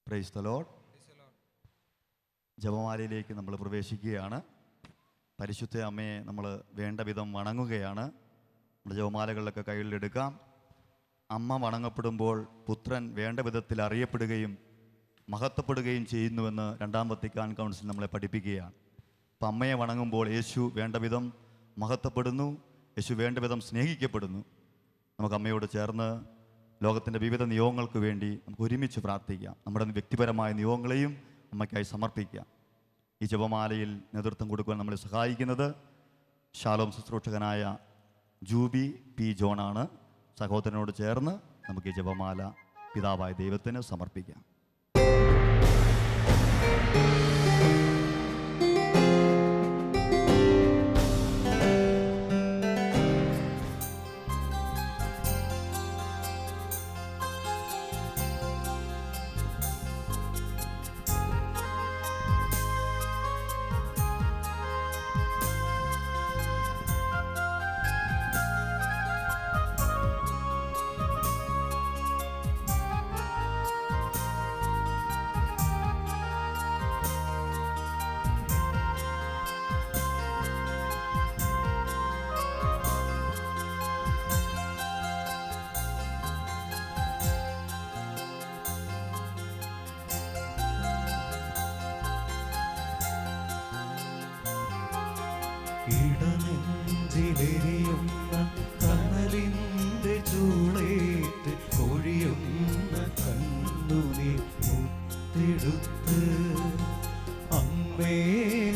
Praise the Lord. ജപമാലയിലേക്ക് നമ്മൾ പ്രവേശിക്കുകയാണ്. പരിശുദ്ധ അമ്മയെ നമ്മൾ വേണ്ട വിധം വണങ്ങുകയാണ്. നമ്മുടെ ജപമാലകളിലൊക്കെ കയ്യിലെടുക്കാം. അമ്മ വണങ്ങപ്പെടുമ്പോൾ പുത്രൻ വേണ്ട വിധത്തിൽ അറിയപ്പെടുകയും മഹത്വപ്പെടുകയും ചെയ്യുന്നുവെന്ന് രണ്ടാം വത്തിക്കാൻ കൗൺസിൽ നമ്മളെ പഠിപ്പിക്കുകയാണ്. അപ്പം അമ്മയെ വണങ്ങുമ്പോൾ യേശു വേണ്ട വിധം മഹത്വപ്പെടുന്നു, യേശു വേണ്ട വിധം സ്നേഹിക്കപ്പെടുന്നു. നമുക്ക് അമ്മയോട് ചേർന്ന് ലോകത്തിൻ്റെ വിവിധ നിയോഗങ്ങൾക്ക് വേണ്ടി നമുക്ക് ഒരുമിച്ച് പ്രാർത്ഥിക്കാം. നമ്മുടെ വ്യക്തിപരമായ നിയോഗങ്ങളെയും അമ്മയ്ക്കായി സമർപ്പിക്കാം. ഈ ജപമാലയിൽ നേതൃത്വം കൊടുക്കുവാൻ നമ്മളെ സഹായിക്കുന്നത് ശാലോം ശുശ്രൂഷകനായ ജൂബി പി ജോണാണ്. സഹോദരനോട് ചേർന്ന് നമുക്ക് ഈ ജപമാല പിതാവായ ദൈവത്തിന് സമർപ്പിക്കാം. ഇടനെഞ്ചിലെരിയുന്ന കനലിന്റെ ചൂളേറ്റ് ഒഴിയുന്ന കണ്ണുനീർ മുത്തെടുത്ത് അമ്മേ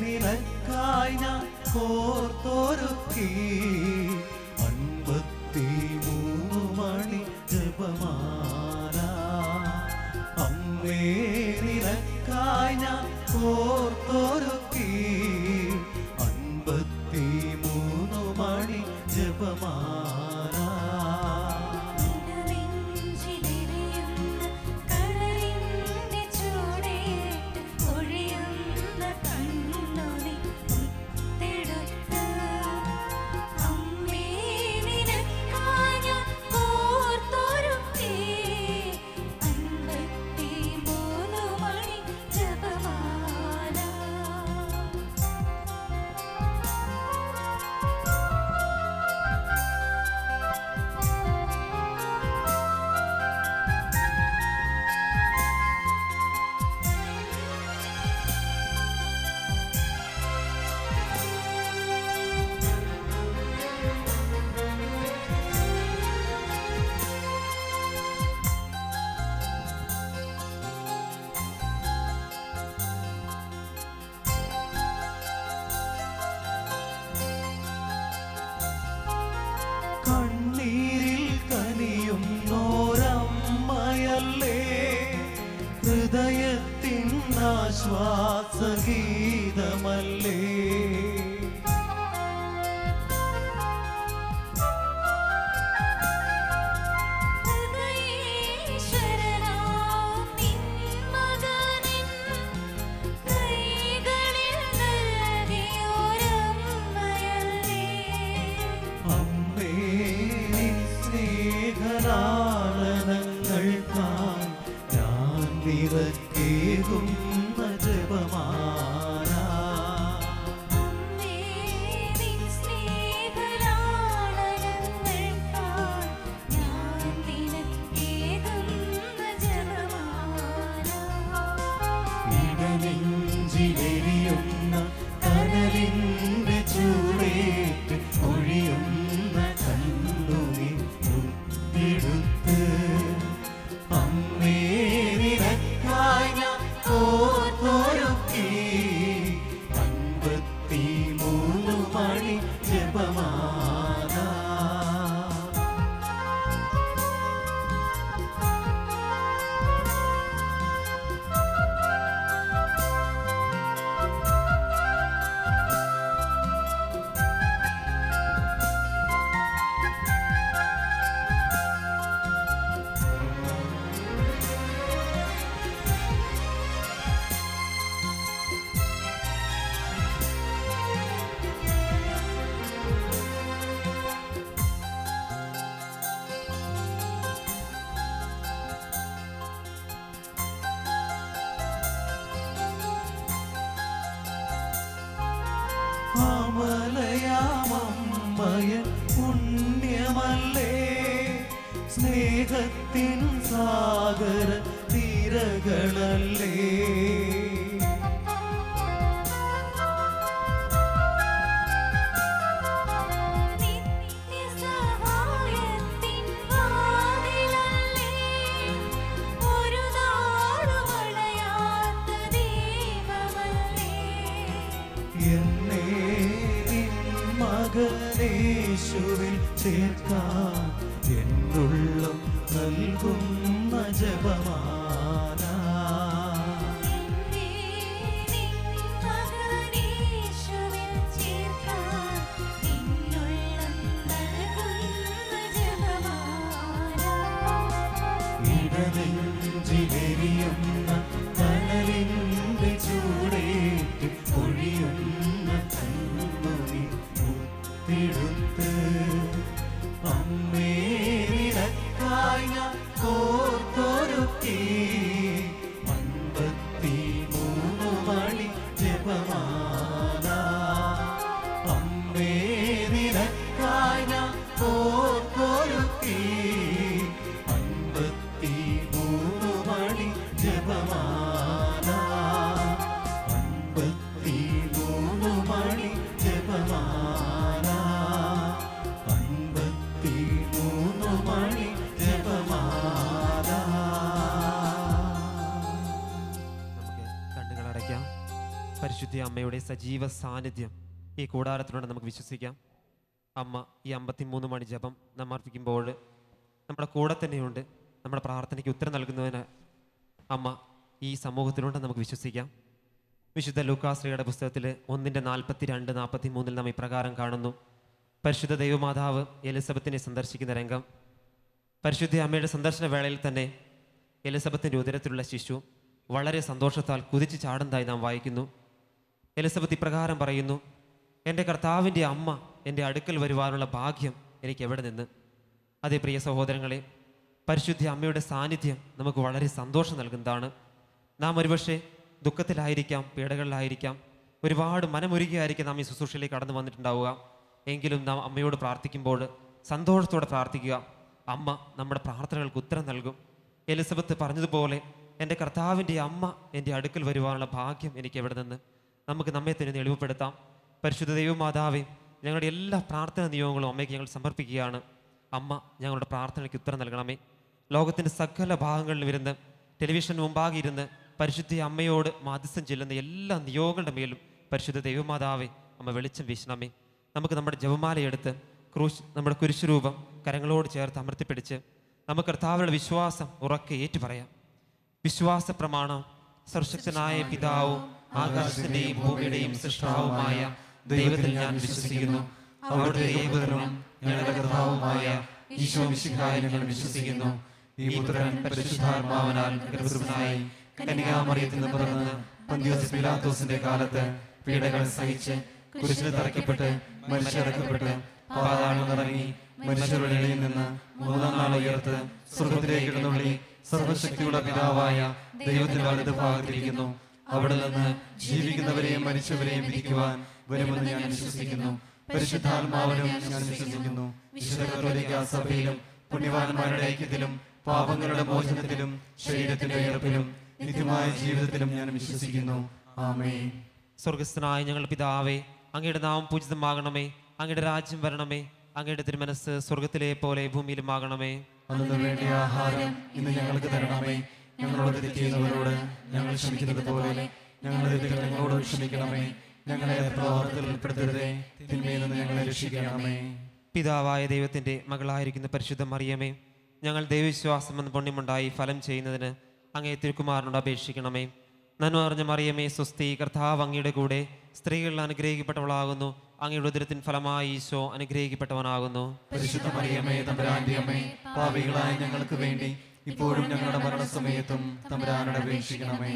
നിനക്കായി ഞാൻ കോർത്തൊരുക്കി 53 മണി ജപമാല. അമ്മേ നിനക്കായി ഞാൻ കോർത്തൊരുക്കി 53 മണി ജപമാല. കണ്ണീരിൽ കനിയുന്നോരമ്മയല്ലേ ഹൃദയത്തിൻ ആശ്വാസഗീതമല്ലേ. സ്നേഹലാളനങ്ങൾക്കായി ഞാൻ നിറക്കേകുന്ന ജപമാല. ഇടനെഞ്ചിലെരിയുന്ന കനലിന്റെ ചൂടേറ്റ് ഒഴിയുന്ന കണ്ണുനീർ മുത്തെടുത്ത് അമ്മേ നിനക്കായി ഞാൻ കോർത്തൊരുക്കി അമ്മയ പുണ്യമല്ലേ സ്നേഹത്തിൻ സാഗര തീരകളല്ലേ എന്നെ നിൻ മകനേശുവിൽ ചേർക്കാൻ എന്നുള്ളം നൽകുന്ന ജപമാല ഇടനെഞ്ചിലെരിയുന്ന കനലിന്റെ ചൂടേറ്റ് ഒഴിയുന്ന കണ്ണുനീർ മുത്തെടുത്ത് അമ്മേ നിനക്കായി ഞാൻ കോർത്തൊരുക്കി 53 മണി ജപമാല അമ്മേ നിനക്കായി ഞാൻ കോർത്തൊരുക്കി 53 മണി ജപമാല 53 മണി ജപമാല 53 മണി ജപമാല. നമുക്ക് കണ്ണുകൾ അടയ്ക്കാം. പരിശുദ്ധ അമ്മയുടെ സജീവ സാന്നിധ്യം ഈ കൂടാരത്തിലൂടെ നമുക്ക് വിശ്വസിക്കാം. അമ്മ ഈ 53 മണി ജപം നമ്മൾ അർപ്പിക്കുമ്പോൾ നമ്മുടെ കൂടെ തന്നെയുണ്ട്. നമ്മുടെ പ്രാർത്ഥനയ്ക്ക് ഉത്തരം നൽകുന്നതിന് അമ്മ ഈ സമൂഹത്തിലുണ്ട് നമുക്ക് വിശ്വസിക്കാം. വിശുദ്ധ ലൂക്കാശ്രീയുടെ പുസ്തകത്തിൽ 1:42-43 നാം ഇപ്രകാരം കാണുന്നു. പരിശുദ്ധ ദൈവമാതാവ് എലിസബത്തിനെ സന്ദർശിക്കുന്ന രംഗം. പരിശുദ്ധ അമ്മയുടെ സന്ദർശന വേളയിൽ തന്നെ എലിസബത്തിൻ്റെ ഉദരത്തിലുള്ള ശിശു വളരെ സന്തോഷത്താൽ കുതിച്ചു ചാടുന്നതായി നാം വായിക്കുന്നു. എലിസബത്ത് ഇപ്രകാരം പറയുന്നു, എൻ്റെ കർത്താവിൻ്റെ അമ്മ എൻ്റെ അടുക്കൽ വരുവാനുള്ള ഭാഗ്യം എനിക്ക് എവിടെ നിന്ന്. അതേ പ്രിയ സഹോദരങ്ങളെ, പരിശുദ്ധ അമ്മയുടെ സാന്നിധ്യം നമുക്ക് വളരെ സന്തോഷം നൽകുന്നതാണ്. നാം ഒരുപക്ഷെ ദുഃഖത്തിലായിരിക്കാം, പീഡകളിലായിരിക്കാം, ഒരുപാട് മനമൊരുകിയായിരിക്കും നാം ഈ ശുശ്രൂഷയിലേക്ക് കടന്നു വന്നിട്ടുണ്ടാവുക. എങ്കിലും നാം അമ്മയോട് പ്രാർത്ഥിക്കുമ്പോൾ സന്തോഷത്തോടെ പ്രാർത്ഥിക്കുക. അമ്മ നമ്മുടെ പ്രാർത്ഥനകൾക്ക് ഉത്തരം നൽകും. എലിസബത്ത് പറഞ്ഞതുപോലെ എൻ്റെ കർത്താവിൻ്റെ അമ്മ എൻ്റെ അടുക്കൽ വരുവാനുള്ള ഭാഗ്യം എനിക്ക് എവിടെ നിന്ന്. നമുക്ക് നമ്മെ തന്നെ എളിവുപ്പെടുത്താം. പരിശുദ്ധ ദൈവമാതാവേ, ഞങ്ങളുടെ എല്ലാ പ്രാർത്ഥനാ നിയോഗങ്ങളും അമ്മയ്ക്ക് ഞങ്ങൾ സമർപ്പിക്കുകയാണ്. അമ്മ ഞങ്ങളുടെ പ്രാർത്ഥനയ്ക്ക് ഉത്തരം നൽകണമേ. ലോകത്തിൻ്റെ സകല ഭാഗങ്ങളിലും ഇരുന്ന് ടെലിവിഷൻ മുമ്പാകെ ഇരുന്ന് പരിശുദ്ധ അമ്മയോട് മാധ്യസ്ഥം ചെല്ലുന്ന എല്ലാ നിയോഗങ്ങളുടെ മേലും പരിശുദ്ധ ദൈവമാതാവേ അമ്മ വെളിച്ചം വീശണമേ. നമുക്ക് നമ്മുടെ ജപമാലയെടുത്ത് നമ്മുടെ കുരിശുരൂപം കരങ്ങളോട് ചേർത്ത് അമർത്തിപ്പിടിച്ച് നമുക്ക് കർത്താവിനുള്ള വിശ്വാസം ഉറക്കെ ഏറ്റുപറയാം. വിശ്വാസ പ്രമാണം. സർവശക്തനായ പിതാവും ആകാശത്തിൻ്റെയും ഭൂമിയുടെയും സൃഷ്ടാവുമായ ദൈവത്തിൽ ഞാൻ വിശ്വസിക്കുന്നു. അവിടുത്തെ ഏകപുത്രനും ഞങ്ങളുടെ കർത്താവുമായ ഈശോ മിശിഹായിൽ ഞങ്ങൾ വിശ്വസിക്കുന്നു. ഈ പുത്രൻ പരിശുദ്ധാത്മാവിനാൽ ഗർഭസ്ഥനായി കന്യകാമറിയത്തിൽ നിന്ന് പിറന്ന് പന്തിയോസ് പീലാത്തോസിന്റെ കാലത്ത് പീഡകൾ സഹിച്ച് കുരിശിൽ തറയ്ക്കപ്പെട്ട് മരിച്ചടക്കപ്പെട്ട് പാതാളം ഇറങ്ങി മനുഷ്യരുടെ ഇടയിൽ നിന്ന് 3-ാം നാൾ ഉയർത്ത് സ്വർഗ്ഗത്തിലേക്ക് എഴുന്നള്ളി സർവശക്തിയുടെ പിതാവായ ദൈവത്തിന്റെ വലത് ഭാഗത്തിരിക്കുന്നു. അവിടെ നിന്ന് ജീവിക്കുന്നവരെയും മരിച്ചവരെയും വിധിക്കുവാൻ വരുമെന്ന് ഞാൻ വിശ്വസിക്കുന്നു. പരിശുദ്ധാത്മാവിലും ഞാൻ വിശ്വസിക്കുന്നു. വിശുദ്ധ കത്തോലിക്കാ സഭയിലും പുണ്യവാന്മാരുടെ ഐക്യത്തിലും പാപങ്ങളുടെ മോചനത്തിലും ശരീരത്തിന്റെ ഉയർപ്പിലും നിത്യമായ ജീവിതത്തിലും ഞാൻ വിശ്വസിക്കുന്നു. ആമേൻ. സ്വർഗസ്ഥനായ ഞങ്ങളുടെ പിതാവേ, അങ്ങയുടെ നാമം പൂജിതമാകണമേ. അങ്ങയുടെ രാജ്യം വരണമേ. അങ്ങയുടെ തിരുമനസ് സ്വർഗത്തിലെ പോലെ ഭൂമിയിലുമാകണമേ. അന്നു വേണ്ട ആഹാരം ഇന്ന് ഞങ്ങൾക്ക് തരണമേ. ഞങ്ങളോട് തെറ്റ് ചെയ്യുന്നവരോട് ഞങ്ങൾ ക്ഷമിക്കുന്നത് പോലെ ഞങ്ങളുടെ തെറ്റുകൾ ഞങ്ങളോട് ക്ഷമിക്കണമേ. ഞങ്ങളെ പ്രവർത്തനത്തിൽ ഉൾപ്പെടുത്തരുതേ, തിന്മയിൽ നിന്ന് ഞങ്ങളെ രക്ഷിക്കണമേ. പിതാവായ ദൈവത്തിൻ്റെ മകളായിരിക്കുന്ന പരിശുദ്ധ മറിയമേ, ഞങ്ങൾ ദൈവവിശ്വാസം എന്ന പുണ്യമുണ്ടായി ഫലം ചെയ്യുന്നതിന് അങ്ങേ തിരുക്കുമാരനോട് അപേക്ഷിക്കണമേ. നന്മ അറിഞ്ഞ മറിയമേ സ്വസ്തി, കർത്താവ് അങ്ങയുടെ കൂടെ സ്ത്രീകളിൽ അനുഗ്രഹിക്കപ്പെട്ടവളാകുന്നു. അങ്ങയുടെ ഉദരത്തിൻ ഫലമായി ഈശോ അനുഗ്രഹിക്കപ്പെട്ടവനാകുന്നു. പരിശുദ്ധ മറിയമേ തമ്പുരാന്റെ അമ്മേ, പാപികളായ ഞങ്ങൾക്ക് വേണ്ടി ഇപ്പോഴും ഞങ്ങളുടെ മരണസമയത്തും തമ്പുരാനോട് അപേക്ഷിക്കണമേ.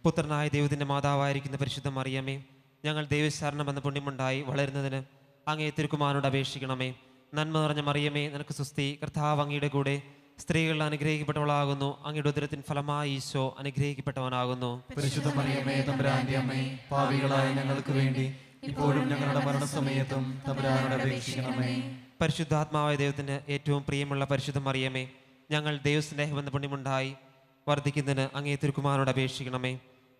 പുത്രനായ ദൈവത്തിൻ്റെ മാതാവായിരിക്കുന്ന പരിശുദ്ധ മറിയമേ, ഞങ്ങൾ ദൈവശരണം എന്ന പുണ്യമുണ്ടായി വളരുന്നതിന് അങ്ങേ തിരുക്കുമാരനോട് അപേക്ഷിക്കണമേ. നന്മ നിറഞ്ഞ മറിയമേ നിനക്ക് സ്വസ്തി, കർത്താവ് അങ്ങയുടെ കൂടെ സ്ത്രീകളിൽ അനുഗ്രഹിക്കപ്പെട്ടവളാകുന്നു. അങ്ങയുടെ ഉദരത്തിൻ ഫലമായി ഈശോ അനുഗ്രഹിക്കപ്പെട്ടവനാകുന്നു. പരിശുദ്ധ മറിയമേ തമ്പുരാന്റെ അമ്മേ, പാപികളായ ഞങ്ങൾക്ക് വേണ്ടി ഇപ്പോഴും ഞങ്ങളുടെ മരണസമയത്തും തമ്പുരാനോട് അപേക്ഷിക്കണമേ. പരിശുദ്ധാത്മാവായ ദൈവത്തിന് ഏറ്റവും പ്രിയമുള്ള പരിശുദ്ധ മറിയമേ, ഞങ്ങൾ ദൈവസ്നേഹമെന്ന പുണ്യമുണ്ടായി വർദ്ധിക്കുന്നതിന് അങ്ങേ തിരുക്കുമാരനോട് അപേക്ഷിക്കണമേ.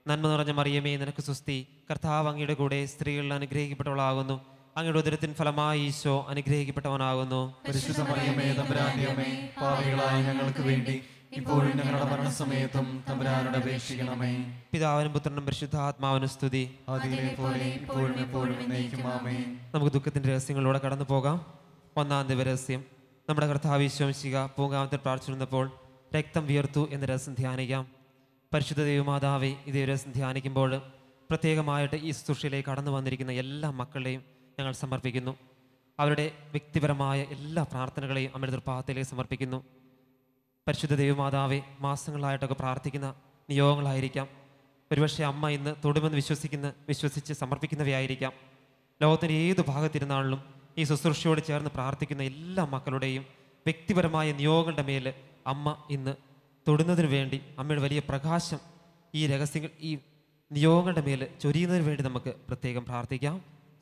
നന്മ നിറഞ്ഞ മറിയമേ, നിനക്ക് സുസ്തി. കർത്താവ് അങ്ങയുടെ കൂടെ സ്ത്രീകളിൽ അനുഗ്രഹിക്കപ്പെട്ടവളാകുന്നു. അങ്ങയുടെ ഉദരത്തിൻ ഫലമായി ഈശോ അനുഗ്രഹിക്കപ്പെട്ടവനാകുന്നു. പരിശുദ്ധ മറിയമേ, തമ്പുരാന്റെ അമ്മേ, പാപികളായ ഞങ്ങൾക്ക് വേണ്ടി ഇപ്പോഴും ഞങ്ങളുടെ മരണസമയത്തും തമ്പുരാനോട് അപേക്ഷിക്കണമേ. പിതാവിനും പുത്രനും പരിശുദ്ധാത്മാവിനും സ്തുതി. ആദിയിലെ പോലെ ഇപ്പോഴും എപ്പോഴും എന്നേക്കും ആമേൻ. നമുക്ക് ദുഃഖത്തിൻ്റെ രഹസ്യങ്ങളിലൂടെ കടന്നു പോകാം. ഒന്നാം ദിവരഹസ്യം, നമ്മുടെ കർത്താവ് ഈശോ മിശിഹാ പൂങ്കാവനത്തിൽ പ്രാർത്ഥിച്ചിരുന്നപ്പോൾ രക്തം വിയർത്തു എന്ന രഹസ്യം ധ്യാനിക്കാം. പരിശുദ്ധ ദൈവമാതാവേ, ഈ ദൈവരഹസ്യം ധ്യാനിക്കുമ്പോൾ പ്രത്യേകമായിട്ട് ഈ ശുശ്രൂഷയിലേക്ക് കടന്നു വന്നിരിക്കുന്ന എല്ലാ മക്കളെയും ഞങ്ങൾ സമർപ്പിക്കുന്നു. അവരുടെ വ്യക്തിപരമായ എല്ലാ പ്രാർത്ഥനകളെയും അമ്മയുടെ തൃപ്പാദത്തിലേക്ക് സമർപ്പിക്കുന്നു. പരിശുദ്ധ ദൈവമാതാവേ, മാസങ്ങളായിട്ടൊക്കെ പ്രാർത്ഥിക്കുന്ന നിയോഗങ്ങളായിരിക്കാം. ഒരുപക്ഷെ അമ്മ ഇന്ന് തൊടുമെന്ന് വിശ്വസിച്ച് സമർപ്പിക്കുന്നവയായിരിക്കാം. ലോകത്തിൻ്റെ ഏത് ഭാഗത്തിരുന്നാളിലും ഈ ശുശ്രൂഷയോട് ചേർന്ന് പ്രാർത്ഥിക്കുന്ന എല്ലാ മക്കളുടെയും വ്യക്തിപരമായ നിയോഗങ്ങളുടെ മേൽ അമ്മ ഇന്ന് തൊടുന്നതിന് വേണ്ടി അമ്മയുടെ വലിയ പ്രകാശം ഈ രഹസ്യങ്ങൾ ഈ നിയോഗങ്ങളുടെ മേൽ ചൊരിയുന്നതിന് വേണ്ടി നമുക്ക് പ്രത്യേകം പ്രാർത്ഥിക്കാം.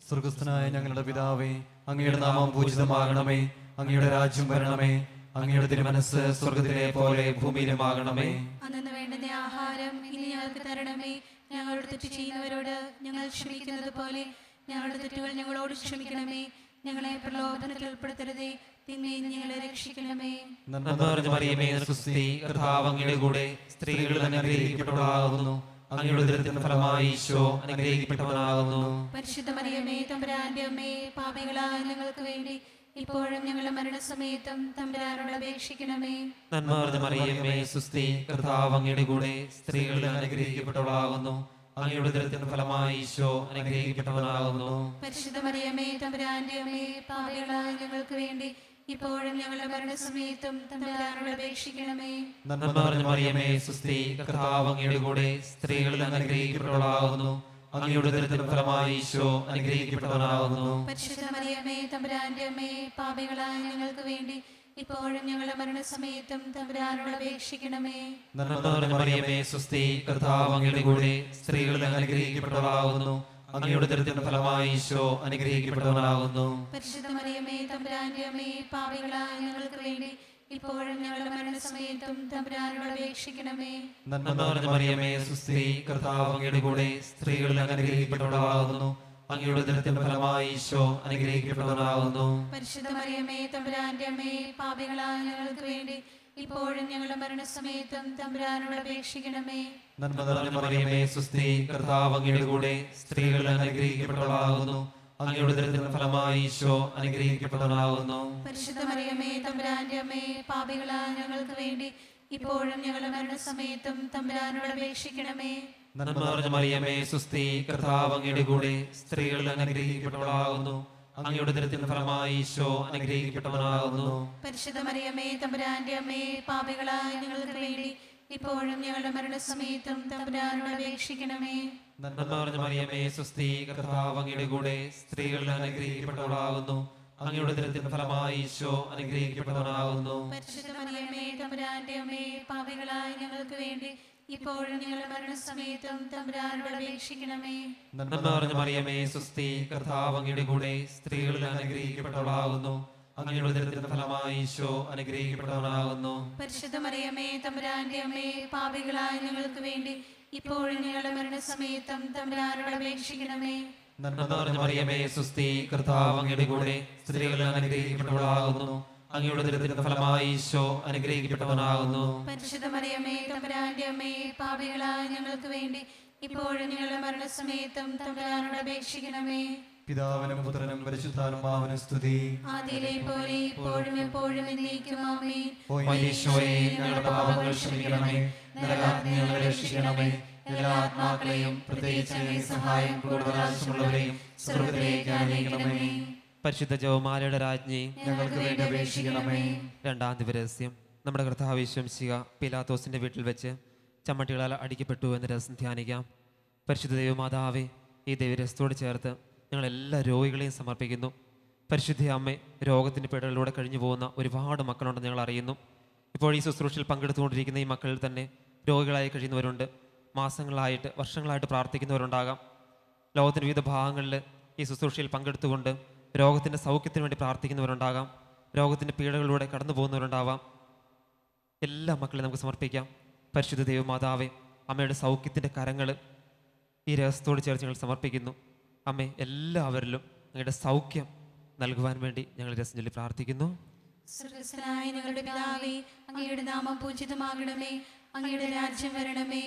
സ്വർഗസ്ഥനായ ഞങ്ങളുടെ പിതാവേ, അങ്ങയുടെ നാമം പൂജിതമാകണമേ. അങ്ങയുടെ രാജ്യം വരണമേ. അങ്ങയുടെ തിരുമനസ്സ് സ്വർഗത്തിലെ പോലെ ഭൂമിയിലുമാകണമേ. അന്നു വേണ്ടുന്ന ആഹാരം ഇനി ഞങ്ങൾക്ക് തരണമേ. ഞങ്ങളോട് തെറ്റ് ചെയ്യുന്നവരോട് ഞങ്ങൾ ക്ഷമിക്കുന്നത് പോലെ ഞങ്ങളുടെ തെറ്റുകൾ ഞങ്ങളോട് ക്ഷമിക്കണമേ. ഞങ്ങളെ പ്രലോഭനത്തിൽ ഉൾപ്പെടുത്തരുതേ, തിന്മയിൽ ഞങ്ങളെ രക്ഷിക്കണമേ. നന്മ നിറഞ്ഞ മറിയമേ, നിനക്ക് സ്തുതി. കർത്താവ് അങ്ങയുടെ കൂടെ സ്ത്രീകളിൽ അനുഗ്രഹിക്കപ്പെട്ടവളാകുന്നു. അങ്ങയുടെ ഉദരത്തിൻ ഫലമായി ഈശോ അനുഗ്രഹിക്കപ്പെട്ടവനാകുന്നു. പരിശുദ്ധ മറിയമേ, തമ്പുരാന്റെ അമ്മേ, പാപികളായ ഞങ്ങൾക്ക് വേണ്ടി ഇപ്പോഴും ഞങ്ങളുടെ മരണസമയത്തും തമ്പുരാനോട് അപേക്ഷിക്കണമേ. നന്മ നിറഞ്ഞ മറിയമേ, സ്തുതി. കർത്താവ് അങ്ങയുടെ കൂടെ സ്ത്രീകളിൽ അനുഗ്രഹിക്കപ്പെട്ടവളാകുന്നു. അങ്ങയുടെ ഉദരത്തിൻ ഫലമായി ഈശോ അനുഗ്രഹിക്കപ്പെട്ടവനാകുന്നു. പരിശുദ്ധ മറിയമേ, തമ്പുരാന്റെ അമ്മേ, പാപികളായ ഞങ്ങൾക്ക് വേണ്ടി ഇപ്പോഴും ഞങ്ങളുടെ മരണസമയത്തും തമ്പുരാനോട് അപേക്ഷിക്കണമേ. നന്മ നിറഞ്ഞ മറിയമേ, സ്തുതി. കർത്താവ് അങ്ങയുടെ കൂടെ സ്ത്രീകളിൽ അനുഗ്രഹിക്കപ്പെട്ടവളാകുന്നു. അങ്ങയുടെ ഉദരത്തിൻ ഫലമായി ഈശോ അനുഗ്രഹിക്കപ്പെട്ടവനാകുന്നു. പരിശുദ്ധ മറിയമേ, തമ്പുരാന്റെ അമ്മേ, പാപികളായ ഞങ്ങൾക്ക് വേണ്ടി ഇപ്പോഴും ഞങ്ങളുടെ മരണസമയത്തും തമ്പുരാനോട് അപേക്ഷിക്കണമേ. നന്മ നിറഞ്ഞ മറിയമേ, സ്തുതി. കർത്താവ് അങ്ങയുടെ കൂടെ സ്ത്രീകളിൽ അനുഗ്രഹിക്കപ്പെട്ടവളാകുന്നു. അങ്ങയുടെ ഉദരത്തിൻ ഫലമായി ഈശോ അനുഗ്രഹിക്കപ്പെട്ടവനാകുന്നു. പരിശുദ്ധ മറിയമേ, തമ്പുരാന്റെ അമ്മേ, പാപികളായ ഞങ്ങൾക്ക് വേണ്ടി ഇപ്പോഴും ഞങ്ങളുടെ മരണസമയത്തും തമ്പുരാനോട് അപേക്ഷിക്കണമേ. നന്മ നിറഞ്ഞ മറിയമേ, സ്തുതി. കർത്താവ് അങ്ങയുടെ കൂടെ സ്ത്രീകളിൽ അനുഗ്രഹിക്കപ്പെട്ടവളാകുന്നു. അങ്ങയുടെ ഉദരത്തിൻ ഫലമായി ഈശോ അനുഗ്രഹിക്കപ്പെട്ടവനാകുന്നു. പരിശുദ്ധ മറിയമേ, തമ്പുരാന്റെ അമ്മേ, പാപികളായ ഞങ്ങൾക്ക് വേണ്ടി ഇപ്പോഴും ഞങ്ങളുടെ മരണസമയത്തും തമ്പുരാനോട് അപേക്ഷിക്കണമേ. നന്മ നിറഞ്ഞ മറിയമേ, സ്തുതി. കർത്താവ് അങ്ങയുടെ കൂടെ സ്ത്രീകളിൽ അനുഗ്രഹിക്കപ്പെട്ടവളാകുന്നു. അങ്ങയുടെ ഉദരത്തിൻ ഫലമായി ഈശോ അനുഗ്രഹിക്കപ്പെട്ടവനാകുന്നു. പരിശുദ്ധ മറിയമേ, തമ്പുരാന്റെ അമ്മേ, പാപികളായ ഞങ്ങൾക്ക് വേണ്ടി ഇപ്പോഴും ഞങ്ങളുടെ മരണസമയത്തും തമ്പുരാനോട് അപേക്ഷിക്കണമേ. നന്മ നിറഞ്ഞ മറിയമേ, സ്തുതി. കർത്താവ് അങ്ങയുടെ കൂടെ സ്ത്രീകളിൽ അനുഗ്രഹിക്കപ്പെട്ടവളാകുന്നു. അങ്ങയുടെ ഉദരത്തിൻ ഫലമായി ഈശോ അനുഗ്രഹിക്കപ്പെട്ടവനാകുന്നു. പരിശുദ്ധ മറിയമേ, തമ്പുരാന്റെ അമ്മേ, പാപികളായ ഞങ്ങൾക്ക് വേണ്ടി ഇപ്പോഴും ഞങ്ങളുടെ മരണസമയത്തും തമ്പുരാനോട് അപേക്ഷിക്കണമേ. നന്മ നിറഞ്ഞ മറിയമേ, സ്തുതി. കർത്താവ് അങ്ങയുടെ കൂടെ സ്ത്രീകളിൽ അനുഗ്രഹിക്കപ്പെട്ടവളാകുന്നു. അങ്ങയുടെ ഉദരത്തിൻ ഫലമായി ഈശോ അനുഗ്രഹിക്കപ്പെട്ടവനാകുന്നു. പരിശുദ്ധ മറിയമേ, തമ്പുരാന്റെ അമ്മേ, പാപികളായ ഞങ്ങൾക്ക് വേണ്ടി ഇപ്പോഴും ഞങ്ങളുടെ മരണസമയത്തും തമ്പുരാനോട് അപേക്ഷിക്കണമേ. നന്മ നിറഞ്ഞ മറിയമേ, സ്തുതി. കർത്താവ് അങ്ങയുടെ കൂടെ സ്ത്രീകളിൽ അനുഗ്രഹിക്കപ്പെട്ടവളാകുന്നു. അങ്ങയുടെ ഉദരത്തിൻ ഫലമായി ഈശോ അനുഗ്രഹിക്കപ്പെട്ടവനാകുന്നു. പരിശുദ്ധ മറിയമേ, തമ്പുരാന്റെ അമ്മേ, പാപികളായ ഞങ്ങൾക്ക് വേണ്ടി ഇപ്പോഴും ഞങ്ങളുടെ മരണസമയത്തും തമ്പുരാനോട് അപേക്ഷിക്കണമേ. നന്മ നിറഞ്ഞ മറിയമേ, സ്തുതി. കർത്താവ് അങ്ങയുടെ കൂടെ സ്ത്രീകളിൽ അനുഗ്രഹിക്കപ്പെട്ടവളാകുന്നു. അങ്ങയുടെ ഉദരത്തിൻ ഫലമായി ഈശോ അനുഗ്രഹിക്കപ്പെട്ടവനാകുന്നു. പരിശുദ്ധ മറിയമേ, തമ്പുരാന്റെ അമ്മേ, പാപികളായ ഞങ്ങൾക്ക് വേണ്ടി ഇപ്പോഴും ഞങ്ങളുടെ മരണസമയത്തും തമ്പുരാനോട് അപേക്ഷിക്കണമേ. പിതാവിനും പുത്രനും പരിശുദ്ധാത്മാവിനും സ്തുതി. ആദിയിലെ പോലെ ഇപ്പോഴും എപ്പോഴും എന്നേക്കും ആമേൻ. ഓ ഈശോയേ, ഞങ്ങളുടെ പാപങ്ങൾ ക്ഷമിക്കണമേ. നരകാഗ്നി ഞങ്ങളെ രക്ഷിക്കണമേ. എല്ലാ ആത്മാക്കളെയും പ്രത്യേകിച്ച് അങ്ങേ സഹായം കൂടുതൽ ആവശ്യമുള്ളവരെയും സ്വർഗ്ഗത്തിലേക്ക് ആനയിക്കണമേ. പരിശുദ്ധ ജപമാലയുടെ രാജ്ഞി, ഞങ്ങൾക്ക് വേണ്ടി അപേക്ഷിക്കണമേ. രണ്ടാം ദിവരഹസ്യം, നമ്മുടെ കർത്താവ് യേശു മിശിഹാ പീലാത്തോസിന്റെ വീട്ടിൽ വെച്ച് ചമ്മട്ടികളാൽ അടിക്കപ്പെട്ടു എന്ന രഹസ്യം ധ്യാനിക്കാം. പരിശുദ്ധ ദൈവമാതാവേ, ഈ ദൈവരഹസ്യത്തോട് ചേർത്ത് ഞങ്ങൾ എല്ലാ രോഗികളെയും സമർപ്പിക്കുന്നു. പരിശുദ്ധ അമ്മേ, രോഗത്തിൻ്റെ പിടലിലൂടെ കഴിഞ്ഞു പോകുന്ന ഒരുപാട് മക്കളുണ്ടെന്ന് ഞങ്ങൾ അറിയുന്നു. ഇപ്പോൾ ഈ ശുശ്രൂഷയിൽ പങ്കെടുത്തുകൊണ്ടിരിക്കുന്ന ഈ മക്കളിൽ തന്നെ രോഗികളായി കഴിയുന്നവരുണ്ട്. മാസങ്ങളായിട്ട് വർഷങ്ങളായിട്ട് പ്രാർത്ഥിക്കുന്നവരുണ്ടാകാം. ലോകത്തിൻ്റെ വിവിധ ഭാഗങ്ങളിൽ ഈ ശുശ്രൂഷയിൽ പങ്കെടുത്തുകൊണ്ട് രോഗത്തിൻ്റെ സൗഖ്യത്തിന് വേണ്ടി പ്രാർത്ഥിക്കുന്നവരുണ്ടാകാം, രോഗത്തിൻ്റെ പീഡകളിലൂടെ കടന്നു പോകുന്നവരുണ്ടാവാം. എല്ലാ മക്കളെയും നമുക്ക് സമർപ്പിക്കാം. പരിശുദ്ധ ദൈവമാതാവേ, അമ്മയുടെ സൗഖ്യത്തിൻ്റെ കരങ്ങൾ ഈ രഹസ്യത്തോട് ചേർത്ത് ഞങ്ങൾ സമർപ്പിക്കുന്നു. അമ്മേ, എല്ലാവരിലും അങ്ങയുടെ സൗഖ്യം നൽകുവാൻ വേണ്ടി ഞങ്ങൾ രഹസ്യം ചൊല്ലി പ്രാർത്ഥിക്കുന്നു. സ്വർഗ്ഗസ്ഥനായ ഞങ്ങളുടെ പിതാവേ, അങ്ങയുടെ നാമം പൂജിതമാകണമേ, അങ്ങയുടെ രാജ്യം വരണമേ,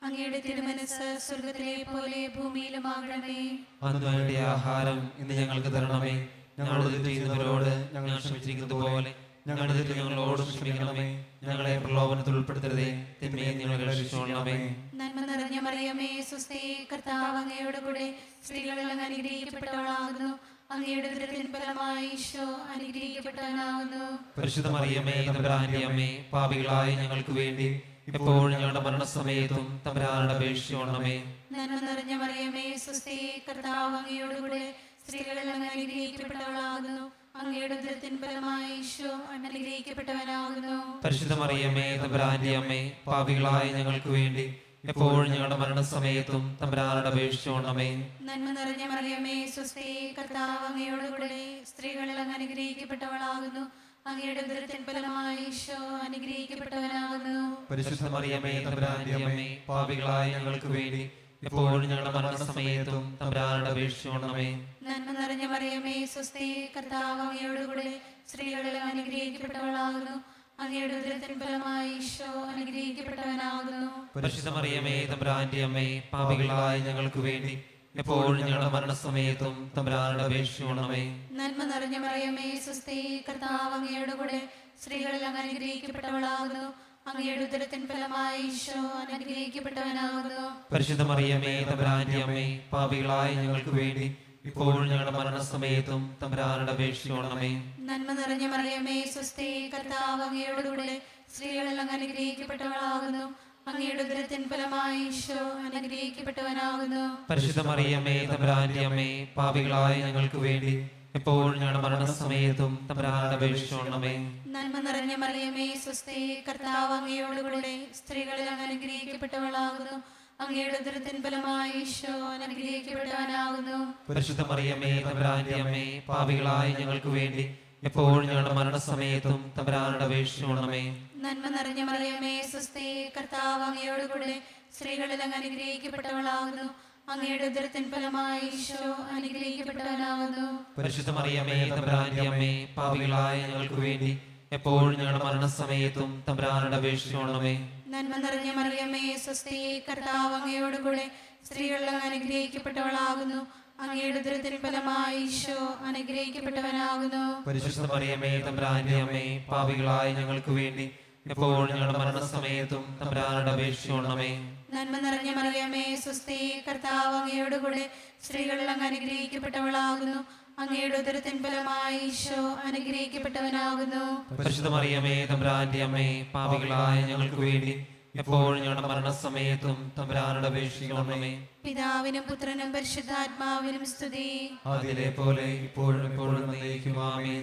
അങ്ങയുടെ തിരുമനസ്സ് സ്വർഗ്ഗത്തിലെ പോലെ ഭൂമിയിലുമാകണമേ. അന്ന് വേണ്ട ആഹാരം ഇന്ന് ഞങ്ങൾക്ക് തരണമേ. ഞങ്ങളോട് തെറ്റ് ചെയ്യുന്നവരോട് ഞങ്ങൾ ക്ഷമിച്ചിരിക്കുന്നത് പോലെ ഞങ്ങളുടെ തെറ്റ് ഞങ്ങളോടും ക്ഷമിക്കണമേ. ഞങ്ങളെ പ്രലോഭനത്തിൽ ഉൾപ്പെടുത്തരുതേ, തിന്മയെ ഞങ്ങളെ രക്ഷിച്ചുകൊള്ളണമേ. നന്മ നിറഞ്ഞ മറിയമേ, സ്വസ്തി, കർത്താവ് അങ്ങയോട് കൂടെ സ്ത്രീകളിൽ അങ്ങ് അനുഗ്രഹിക്കപ്പെട്ടവളാകുന്നു. അങ്ങയുടെ ഉദരത്തിൻ ഫലമായി ഈശോ അനുഗ്രഹിക്കപ്പെട്ടവനാകുന്നു. പരിശുദ്ധ മറിയമേ, തമ്പുരാന്റെ അമ്മേ, പാപികളായ ഞങ്ങൾക്ക് വേണ്ടി എപ്പോഴും ഞങ്ങളുടെ മരണസമയത്തും തമ്പുരാനോട് അപേക്ഷിച്ചുകൊള്ളണമേ. നന്മ നിറഞ്ഞ മറിയമേ, സ്വസ്തി, കർത്താവ് അങ്ങയോട് കൂടെ സ്ത്രീകളിൽ അങ്ങ് അനുഗ്രഹിക്കപ്പെട്ടവളാകുന്നു. അങ്ങയുടെ ഉദരത്തിൻ ഫലമായി ഈശോ അനുഗ്രഹിക്കപ്പെട്ടവനാകുന്നു. പരിശുദ്ധ മറിയമേ, തമ്പുരാന്റെ അമ്മേ, പാപികളായ ഞങ്ങൾക്ക് വേണ്ടി എപ്പോഴും ഞങ്ങളുടെ മരണസമയത്തും തമ്പുരാനോട് അപേക്ഷിച്ചുകൊള്ളണമേ. നന്മ നിറഞ്ഞ മറിയമേ, സ്വസ്തി, കർത്താവ് അങ്ങയോട് കൂടെ സ്ത്രീകളിൽ അങ്ങ് അനുഗ്രഹിക്കപ്പെട്ടവളാകുന്നു. അങ്ങയുടെ ഉദരത്തിൻ ഫലമായി ഈശോ അനുഗ്രഹിക്കപ്പെട്ടവനാകുന്നു. പരിശുദ്ധ മറിയമേ, തമ്പുരാന്റെ അമ്മേ, പാപികളായ ഞങ്ങൾക്ക് വേണ്ടി എപ്പോഴും ഞങ്ങളുടെ മരണസമയത്തും തമ്പുരാനോട് അപേക്ഷിച്ചുകൊള്ളണമേ. നന്മ നിറഞ്ഞ മറിയമേ, സ്വസ്തി, കർത്താവ് അങ്ങയോട് കൂടെ സ്ത്രീകളിൽ അങ്ങ് അനുഗ്രഹിക്കപ്പെട്ടവളാകുന്നു. അങ്ങയുടെ ഉദരത്തിൻ ഫലമായി ഈശോ അനുഗ്രഹിക്കപ്പെട്ടവനാകുന്നു. പരിശുദ്ധ മറിയമേ, തമ്പുരാന്റെ അമ്മേ, പാപികളായ ഞങ്ങൾക്ക് വേണ്ടി എപ്പോഴും ഞങ്ങളുടെ മരണസമയത്തും തമ്പുരാനോട് അപേക്ഷിച്ചുകൊള്ളണമേ. നന്മ നിറഞ്ഞ മറിയമേ, സ്വസ്തി, കർത്താവ് അങ്ങയോട് കൂടെ സ്ത്രീകളിൽ അങ്ങ് അനുഗ്രഹിക്കപ്പെട്ടവളാകുന്നു. അങ്ങയുടെ ഉദരത്തിൻ ഫലമായി ഈശോ അനുഗ്രഹിക്കപ്പെട്ടവനാകുന്നു. പരിശുദ്ധ മറിയമേ, തമ്പുരാന്റെ അമ്മേ, പാപികളായ ഞങ്ങൾക്ക് വേണ്ടി ഇപ്പോഴും ഞങ്ങളുടെ മരണസമയത്തും തമ്പുരാനോട് അപേക്ഷിച്ചുകൊള്ളണമേ. നന്മ നിറഞ്ഞ മറിയമേ, സ്വസ്തി, കർത്താവ് അങ്ങയോട് കൂടെ സ്ത്രീകളിൽ അങ്ങ് അനുഗ്രഹിക്കപ്പെട്ടവളാകുന്നു. അങ്ങയുടെ ഉദരത്തിൻ ഫലമായി ഈശോ അനുഗ്രഹിക്കപ്പെട്ടവനാകുന്നു. പരിശുദ്ധ മറിയമേ, തമ്പുരാന്റെ അമ്മേ, പാപികളായ ഞങ്ങൾക്ക് വേണ്ടി എപ്പോഴും ഞങ്ങളുടെ മരണസമയത്തും തമ്പുരാനോട് അപേക്ഷിച്ചുകൊള്ളണമേ. നന്മ നിറഞ്ഞ മറിയമേ, സ്വസ്തി, കർത്താവ് അങ്ങയോട് കൂടെ സ്ത്രീകളിൽ അങ്ങ് അനുഗ്രഹിക്കപ്പെട്ടവളാകുന്നു. അങ്ങയുടെ ഉദരത്തിൻ ഫലമായി ഈശോ അനുഗ്രഹിക്കപ്പെട്ടവനാകുന്നു. പരിശുദ്ധ മറിയമേ, തമ്പുരാന്റെ അമ്മേ, പാപികളായ ഞങ്ങൾക്ക് വേണ്ടി എപ്പോഴും ഞങ്ങളുടെ മരണസമയത്തും തമ്പുരാനോട് അപേക്ഷിച്ചുകൊള്ളണമേ. നന്മ നിറഞ്ഞ മറിയമേ, സ്വസ്തി, കർത്താവ് അങ്ങയോട് കൂടെ സ്ത്രീകളിൽ അങ്ങ് അനുഗ്രഹിക്കപ്പെട്ടവളാകുന്നു. അങ്ങയുടെ ഉദരത്തിൻ ഫലമായി ഈശോ അനുഗ്രഹിക്കപ്പെട്ടവനാകുന്നു. പരിശുദ്ധ മറിയമേ, തമ്പുരാന്റെ അമ്മേ, പാപികളായ ഞങ്ങൾക്ക് വേണ്ടി എപ്പോഴും ഞങ്ങളുടെ മരണസമയത്തും തമ്പുരാനോട് അപേക്ഷിച്ചുകൊള്ളണമേ. നന്മ നിറഞ്ഞ മറിയമേ, സ്വസ്തി, കർത്താവ് അങ്ങയോട് കൂടെ സ്ത്രീകളിൽ അങ്ങ് അനുഗ്രഹിക്കപ്പെട്ടവളാകുന്നു. അങ്ങയുടെ ഉദരത്തിൻ ഫലമായി ഈശോ അനുഗ്രഹിക്കപ്പെട്ടവനാകുന്നു. പരിശുദ്ധ മറിയമേ, തമ്പുരാന്റെ അമ്മേ, പാപികളായ ഞങ്ങൾക്ക് വേണ്ടി എപ്പോഴും ഞങ്ങളുടെ മരണസമയത്തും തമ്പുരാനോട് അപേക്ഷിച്ചുകൊള്ളണമേ. നന്മ നിറഞ്ഞ മറിയമേ, സ്വസ്തി, കർത്താവ് അങ്ങയോട് കൂടെ സ്ത്രീകളിൽ അങ്ങ് അനുഗ്രഹിക്കപ്പെട്ടവളാകുന്നു. അങ്ങയുടെ ഉദരത്തിൻ ഫലമായി ഈശോ അനുഗ്രഹിക്കപ്പെട്ടവനാകുന്നു. പരിശുദ്ധ മറിയമേ, തമ്പുരാന്റെ അമ്മേ, പാപികളായ ഞങ്ങൾക്ക് വേണ്ടി എപ്പോഴും ഞങ്ങളുടെ മരണസമയത്തും തമ്പുരാനോട് അപേക്ഷിക്കണമേ. പിതാവിനും പുത്രനും പരിശുദ്ധാത്മാവിനും സ്തുതി. അതിലെ പോലെ ഇപ്പോഴും എപ്പോഴും എന്നേക്കും ആമേൻ.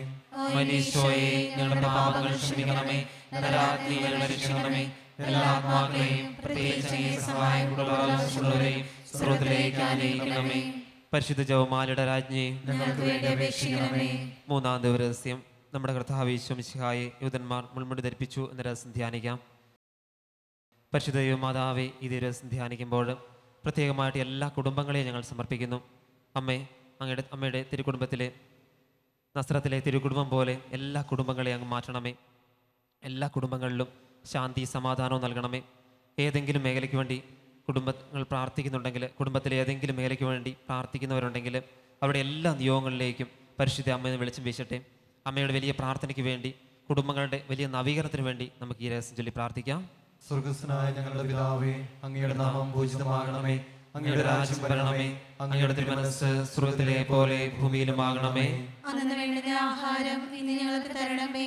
മനീശോയെ, ഞങ്ങളുടെ പാപങ്ങൾ ക്ഷമിക്കണമേ, നരകാഗ്നിയിൽ ഞങ്ങളെ രക്ഷിക്കണമേ. എല്ലാ ആത്മാക്കളെയും പ്രത്യേകിച്ച് അങ്ങേ സഹായം ആവശ്യമുള്ളവരെയും സ്വർഗ്ഗത്തിലേക്ക് ആനയിക്കണമേ. പരിശുദ്ധ ജപമാലയുടെ രാജ്ഞി, ഞങ്ങൾക്ക് വേണ്ടി അപേക്ഷിക്കണമേ. മൂന്നാം ദിവസം നമ്മുടെ കർത്താവ് യേശു മിശിഹായെ യൂതന്മാർ മുൾമുടി ധരിപ്പിച്ചു എന്ന രഹസ്യം ധ്യാനിക്കാം. പരിശുദ്ധ ദൈവമാതാവേ, ഈ ദിവസം ധ്യാനിക്കുമ്പോൾ പ്രത്യേകമായിട്ട് എല്ലാ കുടുംബങ്ങളെയും ഞങ്ങൾ സമർപ്പിക്കുന്നു. അമ്മയുടെ തിരുക്കുടുംബത്തിലെ നസ്രത്തിലെ തിരുക്കുടുംബം പോലെ എല്ലാ കുടുംബങ്ങളെയും അങ്ങ് മാറ്റണമേ. എല്ലാ കുടുംബങ്ങളിലും ശാന്തി സമാധാനവും നൽകണമേ. ഏതെങ്കിലും മേഖലയ്ക്ക് വേണ്ടി കുടുംബങ്ങൾ പ്രാർത്ഥിക്കുന്നുണ്ടെങ്കിൽ, കുടുംബത്തിലെ ഏതെങ്കിലും മേഖലയ്ക്ക് വേണ്ടി പ്രാർത്ഥിക്കുന്നവരുണ്ടെങ്കിൽ അവരുടെ എല്ലാ നിയോഗങ്ങളിലേക്കും പരിശുദ്ധ അമ്മയെ വെളിച്ചം വീശട്ടെ. അമ്മയുടെ വലിയ പ്രാർത്ഥനയ്ക്ക് വേണ്ടി, കുടുംബങ്ങളുടെ വലിയ നവീകരണത്തിന് വേണ്ടി നമുക്ക് ഈ രഹസ്യം ചൊല്ലി പ്രാർത്ഥിക്കാം. സ്വർഗ്ഗസ്ഥനായ ഞങ്ങളുടെ പിതാവേ, അങ്ങയുടെ നാമം പൂജിതമാകണമേ, അങ്ങയുടെ രാജ്യം വരണമേ, അങ്ങയുടെ തിരുമനസ്സ് സ്വർഗ്ഗത്തിലെ പോലെ ഭൂമിയിലുമാകണമേ. അന്നു വേണ്ടുന്ന ആഹാരം ഇന്ന് ഞങ്ങൾക്ക് തരണമേ.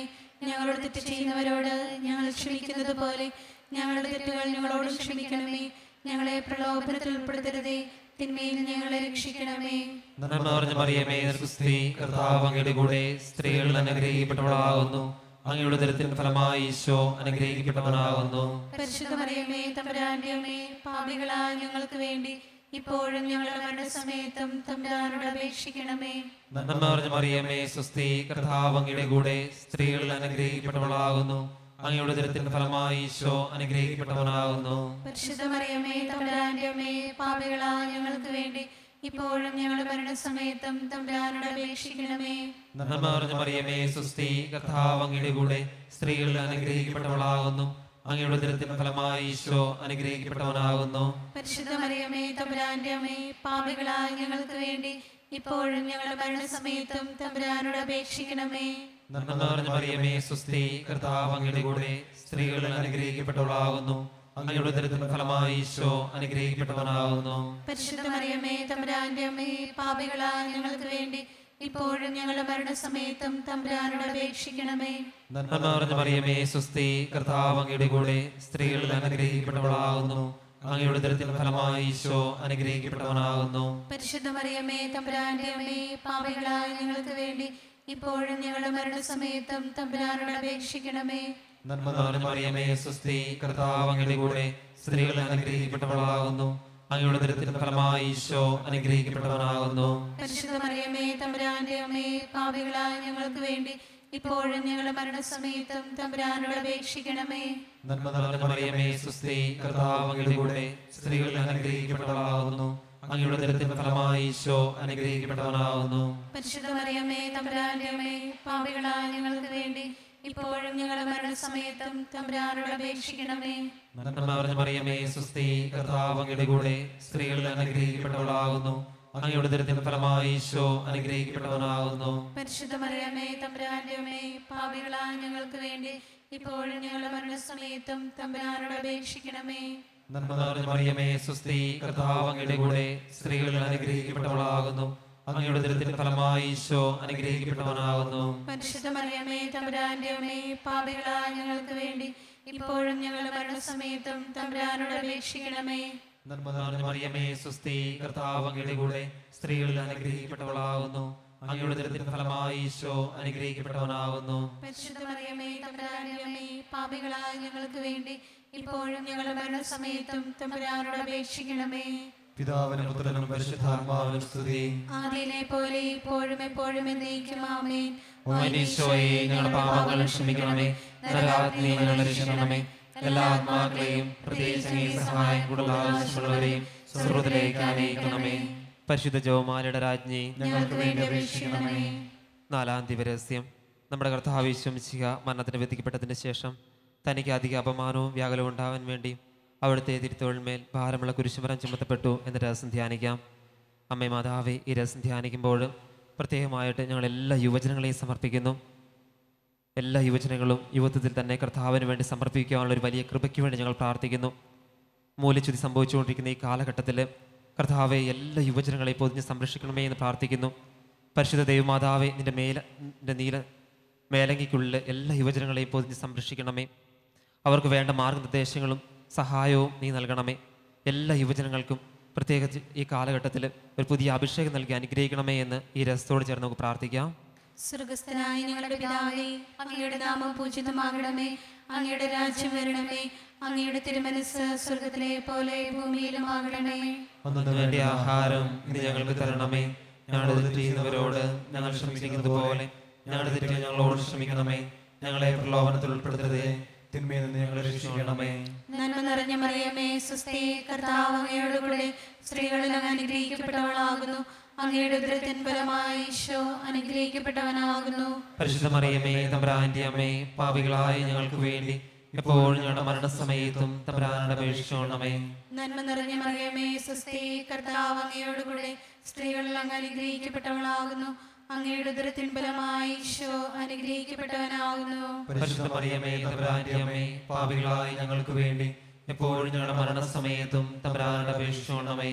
ഞങ്ങളോട് തെറ്റ് ചെയ്യുന്നവരോട് ഞങ്ങൾ ക്ഷമിക്കുന്നത് പോലെ ഞങ്ങളുടെ തെറ്റുകൾ ഞങ്ങളോട് ക്ഷമിക്കണമേ. ഞങ്ങളെ പ്രലോഭനത്തിൽ ഉൾപ്പെടുത്തരുതേ, തിന്മയിൽ ഞങ്ങളെ രക്ഷിക്കണമേ. നന്മ നിറഞ്ഞ മറിയമേ, സ്തുതി, കർത്താവ് അങ്ങയുടെ കൂടെ സ്ത്രീകളിൽ അനുഗ്രഹിക്കപ്പെട്ടവളാകുന്നു. അങ്ങയുടെ ഉദരത്തിൻ ഫലമായി ഈശോ അനുഗ്രഹിക്കപ്പെട്ടവനാകുന്നു. പരിശുദ്ധ മറിയമേ, തമ്പുരാന്റെ അമ്മേ, പാപികളായ ഞങ്ങൾക്ക് വേണ്ടി ഇപ്പോഴും ഞങ്ങളുടെ മരണസമയത്തും തമ്പുരാനോട് അപേക്ഷിക്കണമേ. നന്മ നിറഞ്ഞ മറിയമേ സ്വസ്തി, കർത്താവ് അങ്ങയുടെ കൂടെ, സ്ത്രീകളിൽ അനുഗ്രഹിക്കപ്പെട്ടവളാകുന്നു. അങ്ങയുടെ ഉദരത്തിന്റെ ഫലമായി ഈശോ അനുഗ്രഹിക്കപ്പെട്ടവനാകുന്നു. പരിശുദ്ധ മറിയമേ തമ്പുരാന്റെ അമ്മേ, പാപികളായ ഞങ്ങൾക്ക് വേണ്ടി ഇപ്പോഴും ഞങ്ങളുടെ മരണസമയത്തും തമ്പുരാനോട് അപേക്ഷിക്കണമേ. നന്മ നിറഞ്ഞ മറിയമേ സ്വസ്തി, കർത്താവ് അങ്ങയുടെ കൂടെ, സ്ത്രീകളിൽ അനുഗ്രഹിക്കപ്പെട്ടവളാകുന്നു. അങ്ങയുടെ ഉദരത്തിന്റെ ഫലമായി ഈശോ അനുഗ്രഹിക്കപ്പെട്ടവനാകുന്നു. പരിശുദ്ധ മറിയമേ തമ്പുരാന്റെ അമ്മേ, പാപികളായ ഞങ്ങൾക്ക് വേണ്ടി ഇപ്പോഴും ഞങ്ങളുടെ മരണസമയത്തും തമ്പുരാനോട് അപേക്ഷിക്കണമേ. നന്മ നിറഞ്ഞ മറിയമേ സ്വസ്തി, കർത്താവ് അങ്ങയുടെ കൂടെ, സ്ത്രീകളിൽ അനുഗ്രഹിക്കപ്പെട്ടവളാകുന്നു. അങ്ങയുടെ ഉദരത്തിന്റെ ഫലമായി ഈശോ അനുഗ്രഹിക്കപ്പെട്ടവനാകുന്നു. പരിശുദ്ധ മറിയമേ തമ്പുരാന്റെ അമ്മേ, പാപികളായ ഞങ്ങൾക്ക് വേണ്ടി ഇപ്പോഴും ഞങ്ങളുടെ മരണസമയത്തും തമ്പുരാനോട് അപേക്ഷിക്കണമേ. നന്മ നിറഞ്ഞ മറിയമേ സ്വസ്തി, കർത്താവ് അങ്ങയുടെ കൂടെ, സ്ത്രീകളിൽ അനുഗ്രഹിക്കപ്പെട്ടവളാകുന്നു. അങ്ങയുടെ ഉദരത്തിന്റെ ഫലമായി ഈശോ അനുഗ്രഹിക്കപ്പെട്ടവനാകുന്നു. പരിശുദ്ധ മറിയമേ തമ്പുരാന്റെ അമ്മേ, പാപികളായ ഞങ്ങൾക്ക് വേണ്ടി ഇപ്പോഴും ഞങ്ങളുടെ മരണസമയത്തും തമ്പുരാനോട് അപേക്ഷിക്കണമേ. നന്മ നിറഞ്ഞ മറിയമേ സ്വസ്തി, കർത്താവ് അങ്ങയുടെ കൂടെ, സ്ത്രീകളിൽ അനുഗ്രഹിക്കപ്പെട്ടവളാകുന്നു. അങ്ങയുടെ ഉദരത്തിന്റെ ഫലമായി ഈശോ അനുഗ്രഹിക്കപ്പെട്ടവനാകുന്നു. പരിശുദ്ധ മറിയമേ തമ്പുരാന്റെ അമ്മേ, പാപികളായ ഞങ്ങൾക്ക് വേണ്ടി ഇപ്പോഴും ഞങ്ങളുടെ മരണസമയത്തും തമ്പുരാനോട് അപേക്ഷിക്കണമേ. നന്മ നിറഞ്ഞ മറിയമേ സ്വസ്തി, കർത്താവ് അങ്ങയുടെ കൂടെ, സ്ത്രീകളിൽ അനുഗ്രഹിക്കപ്പെട്ടവളാകുന്നു. അങ്ങയുടെ ഉദരത്തിന്റെ ഫലമായി ഈശോ അനുഗ്രഹിക്കപ്പെട്ടവനാകുന്നു. പരിശുദ്ധ മറിയമേ തമ്പുരാന്റെ അമ്മേ, പാപികളായ ഞങ്ങൾക്ക് വേണ്ടി ഇപ്പോഴും ഞങ്ങളുടെ മരണസമയത്തും തമ്പുരാനോട് അപേക്ഷിക്കണമേ. നന്മ നിറഞ്ഞ മറിയമേ സ്വസ്തി, കർത്താവ് അങ്ങയുടെ കൂടെ, സ്ത്രീകളിൽ അനുഗ്രഹിക്കപ്പെട്ടവളാകുന്നു. അങ്ങയുടെ ഉദരത്തിന്റെ ഫലമായി ഈശോ അനുഗ്രഹിക്കപ്പെട്ടവനാകുന്നു. പരിശുദ്ധ മറിയമേ തമ്പുരാന്റെ അമ്മേ, പാപികളായ ഞങ്ങൾക്ക് വേണ്ടി ഇപ്പോഴും ഞങ്ങളുടെ മരണസമയത്തും തമ്പുരാനോട് അപേക്ഷിക്കണമേ. നന്മ നിറഞ്ഞ മറിയമേ സ്വസ്തി, കർത്താവ് അങ്ങയുടെ കൂടെ, സ്ത്രീകളിൽ അനുഗ്രഹിക്കപ്പെട്ടവളാകുന്നു. അങ്ങയുടെ ഉദരത്തിന്റെ ഫലമായി ഈശോ അനുഗ്രഹിക്കപ്പെട്ടവനാകുന്നു. പരിശുദ്ധ മറിയമേ തമ്പുരാന്റെ അമ്മേ, പാപികളായ ഞങ്ങൾക്ക് വേണ്ടി ഇപ്പോഴും ഞങ്ങളുടെ മരണസമയത്തും തമ്പുരാനോട് അപേക്ഷിക്കണമേ. നന്മ നിറഞ്ഞ മറിയമേ സ്വസ്തി, കർത്താവ് അങ്ങയുടെ കൂടെ, സ്ത്രീകളിൽ അനുഗ്രഹിക്കപ്പെട്ടവളാകുന്നു. അങ്ങയുടെ ഉദരത്തിന്റെ ഫലമായി ഈശോ അനുഗ്രഹിക്കപ്പെട്ടവനാകുന്നു. പരിശുദ്ധ മറിയമേ തമ്പുരാന്റെ അമ്മേ, പാപികളായ ഞങ്ങൾക്ക് വേണ്ടി ഇപ്പോഴും ഞങ്ങളുടെ മരണസമയത്തും തമ്പുരാനോട് അപേക്ഷിക്കണമേ. പിതാവിനും പുത്രനും പരിശുദ്ധാത്മാവിനും സ്തുതി. ആദിയിലെ പോലെ ഇപ്പോഴും എപ്പോഴും എന്നേക്കും ആമേൻ. ഈശോയെ, ഞങ്ങളുടെ പാപങ്ങൾ ക്ഷമിക്കണമേ. നരകാഗ്നിയിൽ നിന്ന് ഞങ്ങളെ രക്ഷിക്കണമേ. എല്ലാ ആത്മാക്കളെയും, പ്രത്യേകിച്ച് അങ്ങേ സഹായം കൂടുതൽ ആവശ്യമുള്ളവരെയും സ്വർഗ്ഗത്തിലേക്ക് ആനയിക്കണമേ. പരിശുദ്ധ ജപമാലയുടെ രാജ്ഞി, ഞങ്ങൾക്ക് വേണ്ടി അപേക്ഷിക്കണമേ. നാലാം ദിവരഹസ്യം. നമ്മുടെ കർത്താവ് യേശു മിശിഹ മരണത്തിന് വിധിക്കപ്പെട്ടതിന് ശേഷം തനിക്ക് അധിക അപമാനവും വ്യാകുലവും ഉണ്ടാവാൻ വേണ്ടി അവിടുത്തെ തിരുത്തോളിന്മേൽ ഭാരമുള്ള കുരിശുമരം ചുമത്തപ്പെട്ടു എന്ന രഹസ്യം ധ്യാനിക്കാം. അമ്മേ മാതാവേ, ഈ രഹസ്യം ധ്യാനിക്കുമ്പോൾ പ്രത്യേകമായിട്ട് ഞങ്ങൾ എല്ലാ യുവജനങ്ങളെയും സമർപ്പിക്കുന്നു. എല്ലാ യുവജനങ്ങളും യുവത്വത്തിൽ തന്നെ കർത്താവിന് വേണ്ടി സമർപ്പിക്കാനുള്ള ഒരു വലിയ കൃപയ്ക്ക് വേണ്ടി ഞങ്ങൾ പ്രാർത്ഥിക്കുന്നു. മൂല്യച്യുതി സംഭവിച്ചുകൊണ്ടിരിക്കുന്ന ഈ കാലഘട്ടത്തിൽ കർത്താവെ എല്ലാ യുവജനങ്ങളെയും പൊതിഞ്ഞ് സംരക്ഷിക്കണമേ എന്ന് പ്രാർത്ഥിക്കുന്നു. പരിശുദ്ധ ദൈവമാതാവെ, നിന്റെ നീല മേലങ്കിക്കുള്ളിൽ എല്ലാ യുവജനങ്ങളെയും പൊതിഞ്ഞ് സംരക്ഷിക്കണമേ. അവർക്ക് വേണ്ട മാർഗനിർദ്ദേശങ്ങളും സഹായവും നീ നൽകണമേ. എല്ലാ യുവജനങ്ങൾക്കും പ്രത്യേകിച്ച് ഈ കാലഘട്ടത്തിൽ ഒരു പുതിയ അഭിഷേകം നൽകി അനുഗ്രഹിക്കണമേ എന്ന് ഈ രസത്തോട് ചേർന്ന് നമുക്ക് പ്രാർത്ഥിക്കാം. സ്വർഗ്ഗസ്ഥനായ ഞങ്ങളുടെ പിതാവേ, അങ്ങയുടെ നാമം പൂജിതമാകണമേ. അങ്ങയുടെ രാജ്യം വരണമേ. അങ്ങയുടെ തിരുമനസ്സ് സ്വർഗ്ഗത്തിലെ പോലെ ഭൂമിയിലും ആകണമേ. അന്നു വേണ്ടി ആഹാരം ഇന്ന് ഞങ്ങൾക്ക് തരണമേ. ഞങ്ങളുടെ തെറ്റ് ചെയ്യുന്നവരോട് ഞങ്ങൾ ക്ഷമിക്കുന്നത് പോലെ ഞങ്ങളുടെ തെറ്റുകൾ ഞങ്ങളോട് ക്ഷമിക്കണമേ. ഞങ്ങളെ പ്രലോഭനത്തിൽ ഉൾപ്പെടുത്തരുതേ, തിന്മയിൽ നിന്ന് ഞങ്ങളെ രക്ഷിക്കണമേ. നന്മ നിറഞ്ഞ മറിയമേ സ്വസ്തി, കർത്താവ് അങ്ങയോട് കൂടെ, സ്ത്രീകളിൽ അങ്ങ് അനുഗ്രഹിക്കപ്പെട്ടവളാകുന്നു. അങ്ങയുടെ ഉദരത്തിൻ ഫലമായി ഈശോ അനുഗ്രഹിക്കപ്പെട്ടവനാകുന്നു. പരിശുദ്ധ മറിയമേ തമ്പുരാന്റെ അമ്മേ, പാപികളായ ഞങ്ങൾക്ക് വേണ്ടി എപ്പോഴും ഞങ്ങളുടെ മരണസമയത്തും തമ്പുരാനോട് അപേക്ഷിക്കണമേ. നന്മ നിറഞ്ഞ മറിയമേ സ്വസ്തി, കർത്താവ് അങ്ങയോട് കൂടെ, സ്ത്രീകളിൽ അങ്ങ് അനുഗ്രഹിക്കപ്പെട്ടവളാകുന്നു. അങ്ങയുടെ ഉദരത്തിൻ ഫലമായി ഈശോ അനുഗ്രഹിക്കപ്പെട്ടവനാകുന്നു. പരിശുദ്ധ മറിയമേ തമ്പുരാന്റെ അമ്മേ, പാപികളായ ഞങ്ങൾക്ക് വേണ്ടി എപ്പോഴും ഞങ്ങളുടെ മരണസമയത്തും തമ്പുരാനോട് അപേക്ഷിക്കണമേ.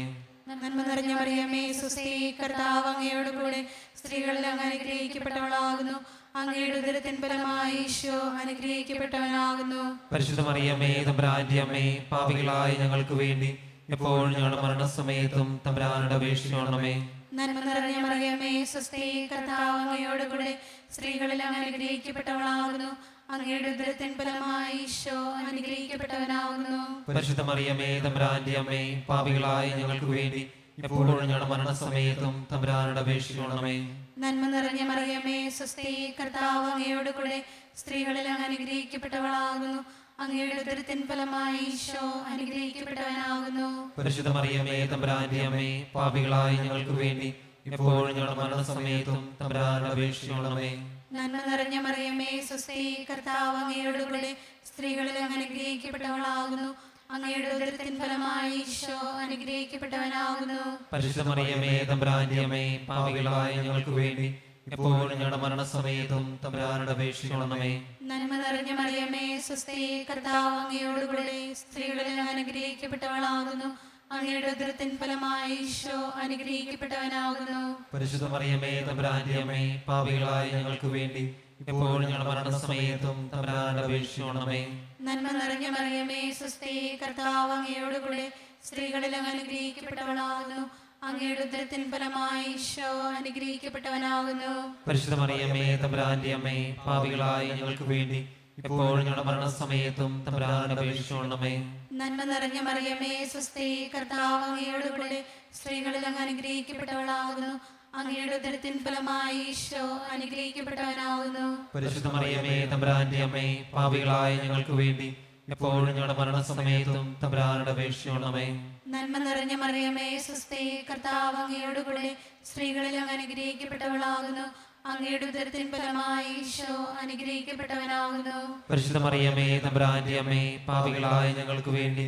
നന്മ നിറഞ്ഞ മറിയമേ സ്വസ്തി, കർത്താവ് അങ്ങയോട് കൂടെ, സ്ത്രീകളിൽ അങ്ങ് അനുഗ്രഹിക്കപ്പെട്ടവളാകുന്നു. അങ്ങയുടെ ഉദരത്തിൻ ഫലമായി ഈശോ അനുഗ്രഹിക്കപ്പെട്ടവനാകുന്നു. പരിശുദ്ധ മറിയമേ തമ്പുരാന്റെ അമ്മേ, പാപികളായ ഞങ്ങൾക്ക് വേണ്ടി എപ്പോഴും ഞങ്ങളുടെ മരണസമയത്തും തമ്പുരാനോട് അപേക്ഷിക്കണമേ. നന്മ നിറഞ്ഞ മറിയമേ സ്വസ്തി, കർത്താവ് അങ്ങയോട് കൂടെ, സ്ത്രീകളിൽ അങ്ങ് അനുഗ്രഹിക്കപ്പെട്ടവളാകുന്നു. അങ്ങയുടെ ഉദരത്തിൻ ഫലമായി ഈശോ അനുഗ്രഹിക്കപ്പെട്ടവനാകുന്നു. പരിശുദ്ധ മറിയമേ തമ്പുരാന്റെ അമ്മേ, പാപികളായ ഞങ്ങൾക്ക് വേണ്ടി എപ്പോഴും ഞങ്ങളുടെ മരണസമയത്തും തമ്പുരാനോട് അപേക്ഷിക്കണമേ. നന്മ നിറഞ്ഞ മറിയമേ സ്വസ്തി, കർത്താവ് അങ്ങയോട് കൂടെ സ്ത്രീകളിൽ അങ്ങ് അനുഗ്രഹിക്കപ്പെട്ടവളാകുന്നു. അങ്ങയുടെ ഉദരത്തിൻ ഫലമായി ഈശോ അനുഗ്രഹിക്കപ്പെട്ടവനാകുന്നു. പരിശുദ്ധ മറിയമേ തമ്പുരാന്റെ അമ്മേ, പാപികളായ ഞങ്ങൾക്ക് വേണ്ടി എപ്പോഴും ഞങ്ങളുടെ മരണസമയത്തും തമ്പുരാനോട് അപേക്ഷിക്കണമേ. നന്മ നിറഞ്ഞ മറിയമേ സ്വസ്തി, കർത്താവ് അങ്ങയോട് കൂടെ സ്ത്രീകളിൽ അങ്ങ് അനുഗ്രഹിക്കപ്പെട്ടവളാകുന്നു. അങ്ങയുടെ ഉദരത്തിൻ ഫലമായി ഈശോ അനുഗ്രഹിക്കപ്പെട്ടവനാകുന്നു. പരിശുദ്ധ മറിയമേ തമ്പുരാന്റെ അമ്മേ, പാപികളായ ഞങ്ങൾക്ക് വേണ്ടി എപ്പോഴും ഞങ്ങളുടെ മരണസമയത്തും തമ്പുരാനോട് അപേക്ഷിക്കണമേ. നന്മ നിറഞ്ഞ മറിയമേ സ്വസ്തി, കർത്താവ് അങ്ങയോട് കൂടെ സ്ത്രീകളിൽ അങ്ങ് അനുഗ്രഹിക്കപ്പെട്ടവളാകുന്നു. അങ്ങയുടെ ഉദരത്തിൻ ഫലമായി ഈശോ അനുഗ്രഹിക്കപ്പെട്ടവനാകുന്നു. പരിശുദ്ധ മറിയമേ തമ്പുരാന്റെ അമ്മേ, പാപികളായ ഞങ്ങൾക്ക് വേണ്ടി എപ്പോഴും ഞങ്ങളുടെ മരണസമയത്തും തമ്പുരാനോട് അപേക്ഷിക്കണമേ. നന്മ നിറഞ്ഞ മറിയമേ സ്വസ്തി, കർത്താവ് അങ്ങയോട് കൂടെ സ്ത്രീകളിൽ അങ്ങ് അനുഗ്രഹിക്കപ്പെട്ടവളാകുന്നു. അങ്ങയുടെ ഉദരത്തിൻ ഫലമായി ഈശോ അനുഗ്രഹിക്കപ്പെട്ടവനാകുന്നു. പരിശുദ്ധ മറിയമേ തമ്പുരാന്റെ അമ്മേ, പാപികളായ ഞങ്ങൾക്ക് വേണ്ടി എപ്പോഴും ഞങ്ങളുടെ മരണസമയത്തും തമ്പുരാനോട് അപേക്ഷിക്കണമേ. നന്മ നിറഞ്ഞ മറിയമേ സ്വസ്തി, കർത്താവ് അങ്ങയോട് കൂടെ സ്ത്രീകളിൽ അങ്ങ് അനുഗ്രഹിക്കപ്പെട്ടവളാകുന്നു. അങ്ങയുടെ ഉദരത്തിൻ ഫലമായി ഈശോ അനുഗ്രഹിക്കപ്പെട്ടവനാകുന്നു. പരിശുദ്ധ മറിയമേ തമ്പുരാന്റെ അമ്മേ, പാപികളായ ഞങ്ങൾക്ക് വേണ്ടി എപ്പോഴും ഞങ്ങളുടെ മരണസമയത്തും തമ്പുരാനോട് അപേക്ഷിക്കണമേ. നന്മ നിറഞ്ഞ മറിയമേ സ്വസ്തി, കർത്താവ് അങ്ങയോട് കൂടെ സ്ത്രീകളിൽ അങ്ങ് അനുഗ്രഹിക്കപ്പെട്ടവളാകുന്നു. അങ്ങയുടെ ഉദരത്തിൻ ഫലമായി ഈശോ അനുഗ്രഹിക്കപ്പെട്ടവനാകുന്നു. പരിശുദ്ധ മറിയമേ തമ്പുരാന്റെ അമ്മേ, പാപികളായ ഞങ്ങൾക്ക് വേണ്ടി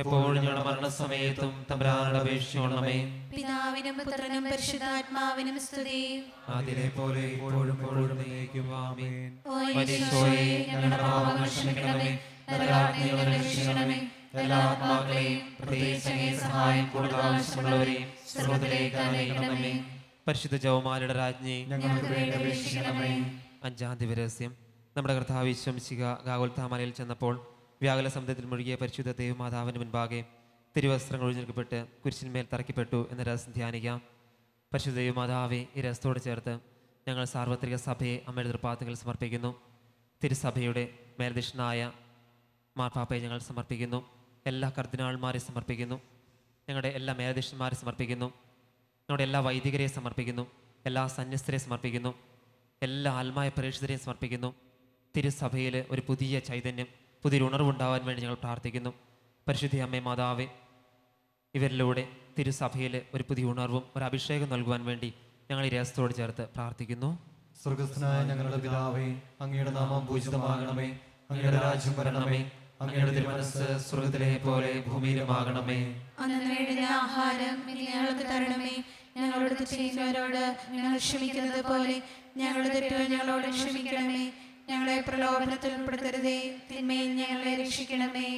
എപ്പോഴും ഞങ്ങളുടെ മരണസമയത്തും തമ്പുരാനോട് അപേക്ഷിക്കണമേ. പിതാവിനും പുത്രനും പരിശുദ്ധാത്മാവിനും സ്തുതി. അതിലെ പോലെ ഇപ്പോഴും എപ്പോഴും എന്നേക്കും ആമേൻ. ഓ ഈശോയെ, ഞങ്ങളുടെ പാപങ്ങൾ ക്ഷമിക്കണമേ, നരകാഗ്നിയിൽ നിന്ന് രക്ഷിക്കണമേ. എല്ലാ ആത്മാക്കളെയും പ്രത്യേകിച്ച് അങ്ങേ സഹായം കൂടുതൽ ആവശ്യമുള്ളവരെയും സ്വർഗ്ഗത്തിലേക്ക് അനയിക്കണമേ. പരിശുദ്ധ ജപമാലയുടെ രാജ്ഞി, ഞങ്ങൾക്ക് വേണ്ടി അപേക്ഷിക്കണമേ. അഞ്ചാം ദിവരഹസ്യം. നമ്മുടെ കർത്താവ് ഈശോ മിശിഹാ ഗാഗുൽത്താമലയിൽ ചെന്നപ്പോൾ വ്യാകുല സമുദ്രത്തിൽ മുഴുകിയ പരിശുദ്ധ ദൈവമാതാവിന് മുൻപാകെ തിരുവസ്ത്രങ്ങൾ ഒഴിഞ്ഞെടുക്കപ്പെട്ട് കുരിശിന്മേൽ തറയ്ക്കപ്പെട്ടു എന്ന രഹസ്യം ധ്യാനിക്കാം. പരിശുദ്ധ ദൈവമാതാവെ, ഈ രഹസ്യത്തോട് ചേർത്ത് ഞങ്ങൾ സാർവത്രിക സഭയെ അമ്മയുടെ തൃപ്പാദങ്ങളിൽ സമർപ്പിക്കുന്നു. തിരുസഭയുടെ മേൽദിഷ്ണനായ മാർപ്പാപ്പയെ ഞങ്ങൾ സമർപ്പിക്കുന്നു. എല്ലാ കർദിനാൾമാരെ സമർപ്പിക്കുന്നു. ഞങ്ങളുടെ എല്ലാ മേൽദിഷ്ണന്മാരെ സമർപ്പിക്കുന്നു. ഞങ്ങളുടെ എല്ലാ വൈദികരെ സമർപ്പിക്കുന്നു. എല്ലാ സന്യസ്തരെ സമർപ്പിക്കുന്നു. എല്ലാ ആത്മായ പ്രേക്ഷിതരെയും സമർപ്പിക്കുന്നു. തിരുസഭയിൽ ഒരു പുതിയ ചൈതന്യം, പുതിയൊരു ഉണർവുണ്ടാവാൻ വേണ്ടി ഞങ്ങൾ പ്രാർത്ഥിക്കുന്നു. പരിശുദ്ധ അമ്മേ മാതാവേ, ഇവരിലൂടെ തിരുസഭയിൽ ഒരു പുതിയ ഉണർവും ഒരു അഭിഷേകം നൽകുവാൻ വേണ്ടി ഞങ്ങൾ ഈ രഹസ്യത്തോട് ചേർത്ത് പ്രാർത്ഥിക്കുന്നു. സ്വർഗസ്ഥനായ ഞങ്ങളുടെ പിതാവേ, അങ്ങയുടെ നാമം പൂജിതമാകണമേ. അങ്ങയുടെ രാജ്യം വരണമേ. അങ്ങയുടെ തിരുമനസ്സ് സ്വർഗത്തിലെ പോലെ ഭൂമിയിലുമാകണമേ. അന്നു വേണ്ടുന്ന ആഹാരം ഇനി ഞങ്ങൾക്ക് തരണമേ. ഞങ്ങളോട് തെറ്റ് ചെയ്യുന്നവരോട് ഞങ്ങൾ ക്ഷമിക്കുന്നത് പോലെ ഞങ്ങളുടെ തെറ്റുകൾ ഞങ്ങളോട് ക്ഷമിക്കണമേ. ഞങ്ങളെ പ്രലോഭനത്തിൽ ഉൾപ്പെടുത്തരുതേ, തിന്മയിൽ ഞങ്ങളെ രക്ഷിക്കണമേ.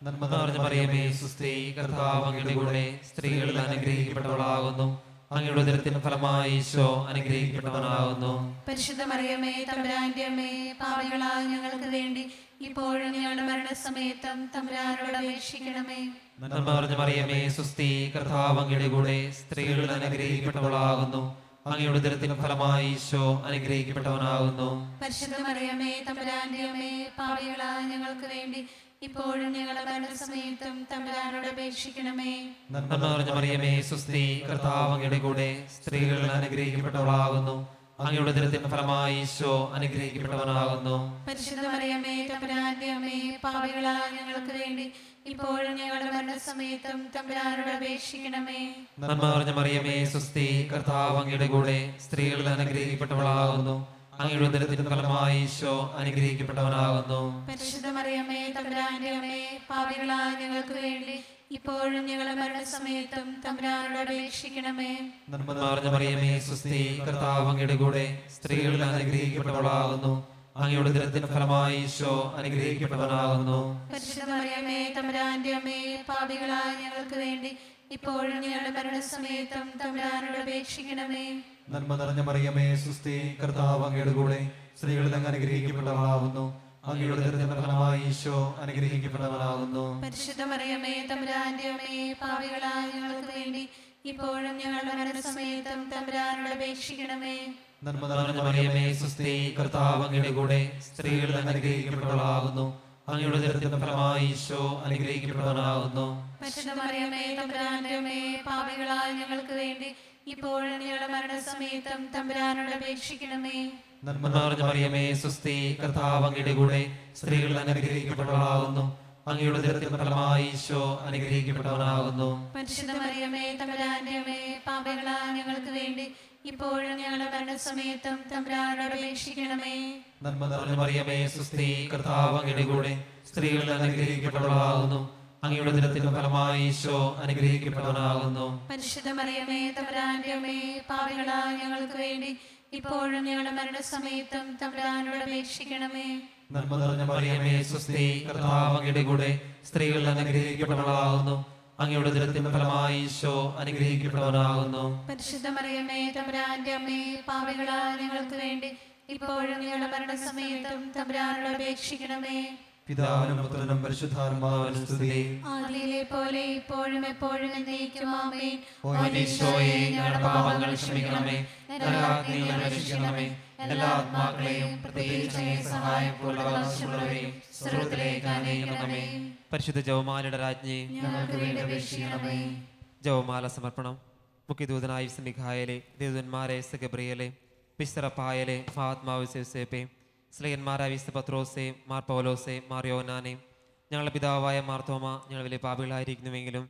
നന്മ നിറഞ്ഞ മറിയമേ സുസ്തി, കർത്താവ് അങ്ങയുടെ കൂടെ സ്ത്രീകളിൽ അനുഗ്രഹിക്കപ്പെട്ടവളാകുന്നു. അങ്ങയുടെ ഉദരത്തിൻ ഫലമായി ഈശോ അനുഗ്രഹിക്കപ്പെട്ടവനാകുന്നു. പരിശുദ്ധ മറിയമേ തമ്പുരാന്റെ അമ്മേ, പാപികളായ ഞങ്ങൾക്ക് വേണ്ടി ഇപ്പോഴും ഞങ്ങളുടെ മരണസമയത്തും തമ്പുരാനോട് അപേക്ഷിക്കണമേ. നന്മ നിറഞ്ഞ മറിയമേ സുസ്തി, കർത്താവ് അങ്ങയുടെ കൂടെ സ്ത്രീകളിൽ അനുഗ്രഹിക്കപ്പെട്ടവളാകുന്നു. അങ്ങയുടെ ഉദരത്തിൻ ഫലമായി ഈശോ അനുഗ്രഹിക്കപ്പെട്ടവനാകുന്നു. പരിശുദ്ധ മറിയമേ തമ്പുരാന്റെ അമ്മേ, പാപികളായ ഞങ്ങൾക്ക് വേണ്ടി ഇപ്പോഴും ഞങ്ങളുടെ മരണസമയത്തും തമ്പുരാനോട് അപേക്ഷിക്കണമേ. നന്മ നിറഞ്ഞ മറിയമേ സുസ്തി, കർത്താവ് അങ്ങയുടെ കൂടെ സ്ത്രീകളിൽ അനുഗ്രഹിക്കപ്പെട്ടവളാകുന്നു. അങ്ങയുടെ ഉദരത്തിൻ ഫലമായി ഈശോ അനുഗ്രഹിക്കപ്പെട്ടവനാകുന്നു. പരിശുദ്ധ മറിയമേ തമ്പുരാന്റെ അമ്മേ, പാപികളായ ഞങ്ങൾക്ക് വേണ്ടി ഇപ്പോഴും ഞങ്ങളുടെ മരണസമയത്തും തമ്പുരാനോട് അപേക്ഷിക്കണമേ. നന്മ നിറഞ്ഞ മറിയമേ സുസ്തി, കർത്താവ് അങ്ങയുടെ കൂടെ സ്ത്രീകളിൽ അനുഗ്രഹിക്കപ്പെട്ടവളാകുന്നു. അങ്ങയുടെ ഉദരത്തിൻ ഫലമായി ഈശോ അനുഗ്രഹിക്കപ്പെട്ടവനാകുന്നു. പരിശുദ്ധ മറിയമേ തമ്പുരാന്റെ അമ്മേ, പാപികളായ ഞങ്ങൾക്ക് വേണ്ടി ഇപ്പോഴും ഞങ്ങളുടെ മരണസമയത്തും തമ്പുരാനോട് അപേക്ഷിക്കണമേ. നന്മ നിറഞ്ഞ മറിയമേ സുസ്തി, കർത്താവ് അങ്ങയുടെ കൂടെ സ്ത്രീകളിൽ അനുഗ്രഹിക്കപ്പെട്ടവളാകുന്നു. അങ്ങയുടെ ഉദരത്തിൻ ഫലമായി ഈശോ അനുഗ്രഹിക്കപ്പെട്ടവനാകുന്നു. പരിശുദ്ധ മറിയമേ തമ്പുരാന്റെ അമ്മേ, പാപികളായ ഞങ്ങൾക്ക് വേണ്ടി ഇപ്പോഴും ഞങ്ങളുടെ മരണസമയത്തും തമ്പുരാനോട് അപേക്ഷിക്കണമേ. നന്മ നിറഞ്ഞ മറിയമേ സുസ്തി, കർത്താവ് അങ്ങയുടെ കൂടെ സ്ത്രീകളിൽ അങ്ങ് അനുഗ്രഹിക്കപ്പെട്ടവളാകുന്നു. അങ്ങയുടെ ഉദരത്തിൻ ഫലമായി ഈശോ അനുഗ്രഹിക്കപ്പെട്ടവനാകുന്നു. പരിശുദ്ധ മറിയമേ തമ്പുരാന്റെ അമ്മേ, പാപികളായ ഞങ്ങൾക്ക് വേണ്ടി ഇപ്പോഴും ഞങ്ങളുടെ മരണസമയത്തും തമ്പുരാനോട് അപേക്ഷിക്കണമേ. നന്മ നിറഞ്ഞ മറിയമേ സുസ്ഥി, കർത്താവ് അങ്ങയുടെ കൂടെ, സ്ത്രീകൾ അനുഗ്രഹിക്കപ്പെട്ടവളാകുന്നു. അങ്ങയുടെ ഉദരത്തിന്റെ ഫലമായി ഈശോ അനുഗ്രഹിക്കപ്പെട്ടവനാകുന്നു. പരിശുദ്ധ മറിയമേ തമ്പുരാന്റെ അമ്മേ, പാപികളായ ഞങ്ങൾക്ക് വേണ്ടി ഇപ്പോഴും ഞങ്ങളുടെ മരണസമയത്തും തമ്പുരാനോട് അപേക്ഷിക്കണമേ. നന്മ നിറഞ്ഞ മറിയമേ സുസ്ഥി, കർത്താവ് അങ്ങയുടെ കൂടെ, സ്ത്രീകൾ അനുഗ്രഹിക്കപ്പെട്ടവളാകുന്നു. അങ്ങയുടെ ഉദരത്തിന്റെ ഫലമായി ഈശോ അനുഗ്രഹിക്കപ്പെട്ടവനാകുന്നു. പരിശുദ്ധ മറിയമേ തമ്പുരാന്റെ അമ്മേ, പാപികളായ ഞങ്ങൾക്ക് വേണ്ടി ഇപ്പോഴും ഞങ്ങളുടെ മരണസമയത്തും തമ്പുരാനോട് അപേക്ഷിക്കണമേ. നന്മ നിറഞ്ഞ മറിയമേ സുസ്ഥി, കർത്താവ് അങ്ങയുടെ കൂടെ, സ്ത്രീകൾ അനുഗ്രഹിക്കപ്പെട്ടവളാകുന്നു. അങ്ങയുടെ ഉദരത്തിന്റെ ഫലമായി ഈശോ അനുഗ്രഹിക്കപ്പെട്ടവനാകുന്നു. പരിശുദ്ധ മറിയമേ തമ്പുരാന്റെ അമ്മേ, പാപികളായ ഞങ്ങൾക്ക് വേണ്ടി ഇപ്പോഴും ഞങ്ങളുടെ മരണസമയത്തും തമ്പുരാനോട് അപേക്ഷിക്കണമേ. നന്മ നിറഞ്ഞ മറിയമേ സുസ്ഥി, കർത്താവ് അങ്ങയുടെ കൂടെ, സ്ത്രീകൾ അനുഗ്രഹിക്കപ്പെട്ടവളാകുന്നു. അങ്ങയുടെ ഉദരത്തിന്റെ ഫലമായി ഈശോ അനുഗ്രഹിക്കപ്പെട്ടവനാകുന്നു. പരിശുദ്ധ മറിയമേ തമ്പുരാന്റെ അമ്മേ, പാപികളായ ഞങ്ങൾക്ക് വേണ്ടി ഇപ്പോഴും ഞങ്ങളുടെ മരണസമയത്തും തമ്പുരാനോട് അപേക്ഷിക്കണമേ. പിതാവിനും പുത്രനും പരിശുദ്ധാത്മാവിനും സ്തുതി. ആദിയിലെ പോലെ ഇപ്പോഴും എപ്പോഴും എന്നേക്കും ആമേൻ. ഓ ഈശോയെ, ഞങ്ങളുടെ പാപങ്ങൾ ക്ഷമിക്കണമേ, നരകാഗ്നിയിൽ നിന്ന് രക്ഷിക്കണമേ. എല്ലാ ആത്മാക്കളെയും പ്രത്യേകിച്ച് അങ്ങേ സഹായമുള്ള ആവശ്യമുള്ളവരെയും സ്വർഗ്ഗത്തിലേക്ക് ആനയിക്കണമേ. പരിശുദ്ധ ജപമാലയുടെ രാജ്ഞി, ഞങ്ങൾക്ക് വേണ്ടി അപേക്ഷിക്കണമേ. ജപമാല സമർപ്പണം. മുഖ്യദൂതനായ വിശുദ്ധ മിഖായേലെ, ദേവദൂതന്മാരെ വിശുദ്ധ ഗബ്രിയേലെ, വിശുദ്ധ റഫായേലെ, മഹാത്മാവ് വിശുദ്ധ യോസേപ്പേ, സ്ലേഹന്മാരായ വിശുദ്ധ പത്രോസേ, മാർ പൗലോസേ, മാർ യോഹന്നാനേ, ഞങ്ങളുടെ പിതാവായ മാർ തോമ, ഞങ്ങൾ വലിയ പാപികളായിരിക്കുന്നുവെങ്കിലും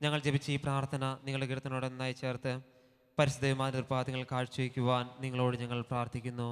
ഞങ്ങൾ ജപിച്ച ഈ പ്രാർത്ഥന നിങ്ങളുടെ കീർത്തനോട് നന്നായി ചേർത്ത് പരിശുദ്ധമായ നിർപ്പാദങ്ങൾ കാഴ്ചവെക്കുവാൻ നിങ്ങളോട് ഞങ്ങൾ പ്രാർത്ഥിക്കുന്നു.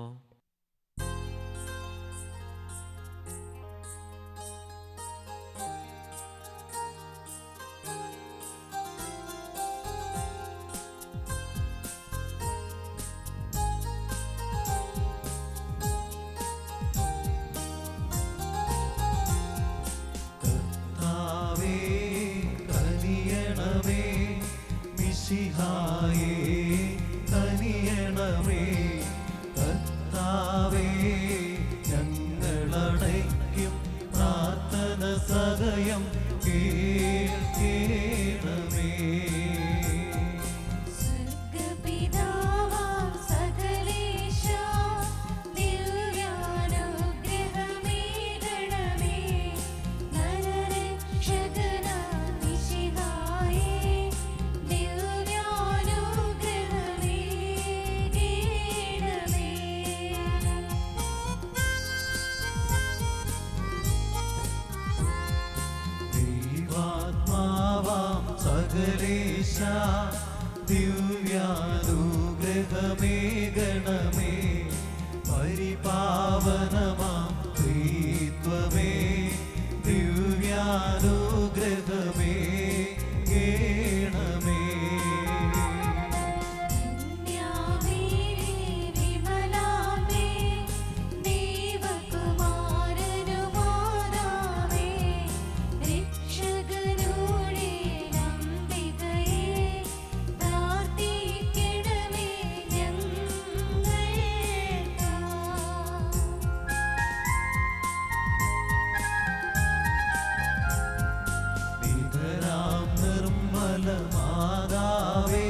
ഞങ്ങളടയ്ക്കും പ്രാർത്ഥന സദയം കേൾക്കണമേ. സകലേശ ദിവ്യാനുഗ്രഹമേകണമേ. പരിപാവനമാം ത്രിത്വമേ ദിവ്യാനുഗ്രഹമേ കേണമേ. മാതാവേ,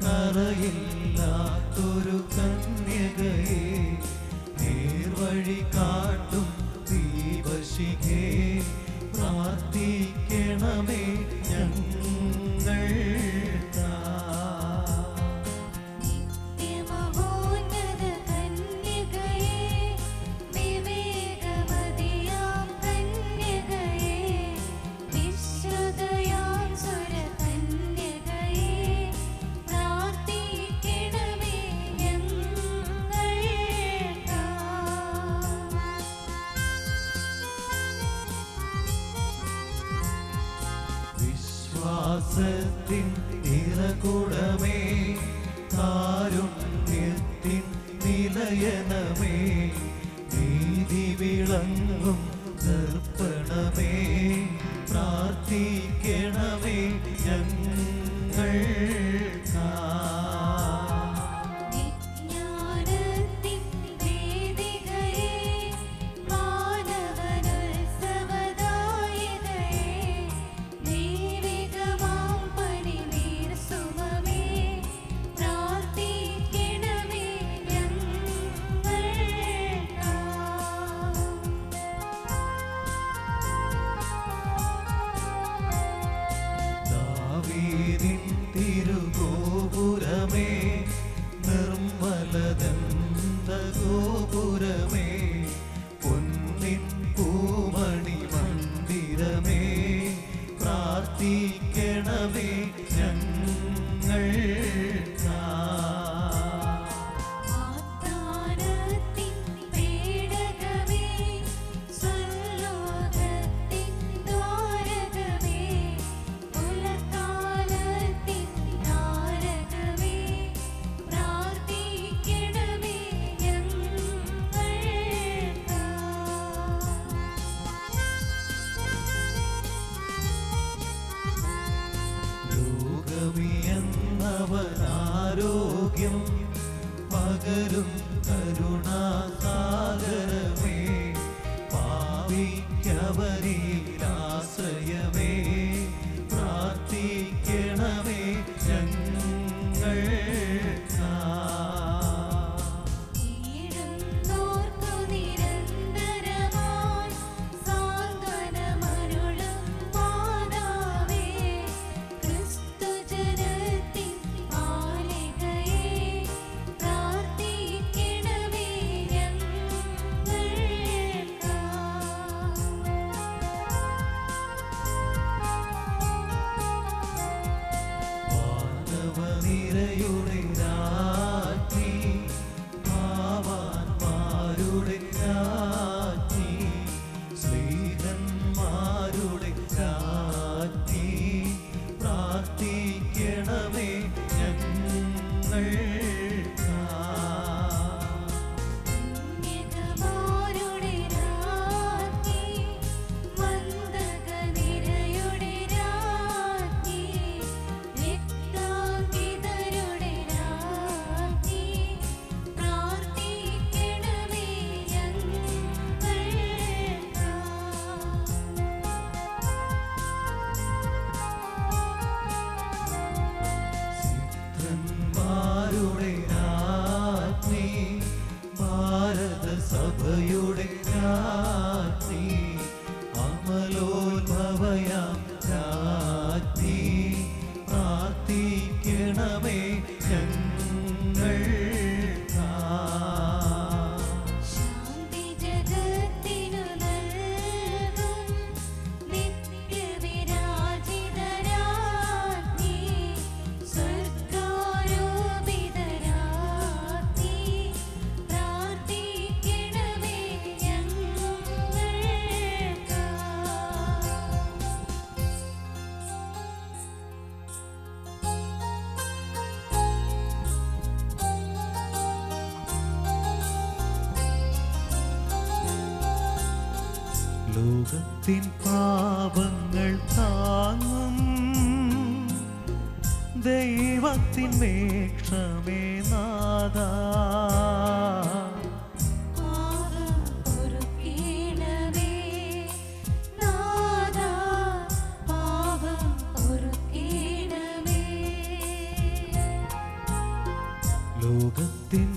കറയില്ലാത്തൊരു കന്യകയെ, നേർവഴി കാട്ടും ദീപശിഖേ, പ്രാർത്ഥിക്കണമേ ഞങ്ങൾക്കാ. വിശ്വാസത്തിൻ നിറകുടമേ, കാരുണ്യത്തിൻ നിലയനമേ, നീതി വിളങ്ങും ദർപ്പണമേ, പ്രാർത്ഥിക്കണമേ ഞങ്ങൾക്കാ. നിൻ തിരുഗോപുരമേ, നിർമ്മലദന്ത ഗോപുരമേ, പൊന്നിൻ പൂമണി മന്ദിരമേ, പ്രാർത്ഥിക്കണമേ ഞങ്ങൾ. ആരോഗ്യം പകരും കരുണാസാഗരമേ, പാപിക്കവരിലാശ്രയമേ, പ്രാർത്ഥിക്കണമേ ഞങ്ങൾ. സഭയുടെ രാജ്ഞി, അമലോത്ഭവയാം രാജ്ഞി, പ്രാർത്ഥിക്കണമേ ഞങ്ങൾ. ലോകത്തിൻ പാപങ്ങൾ താങ്ങും ദൈവത്തിൻ മേക്ഷമേ നാഥാ, ലോകത്തിൻ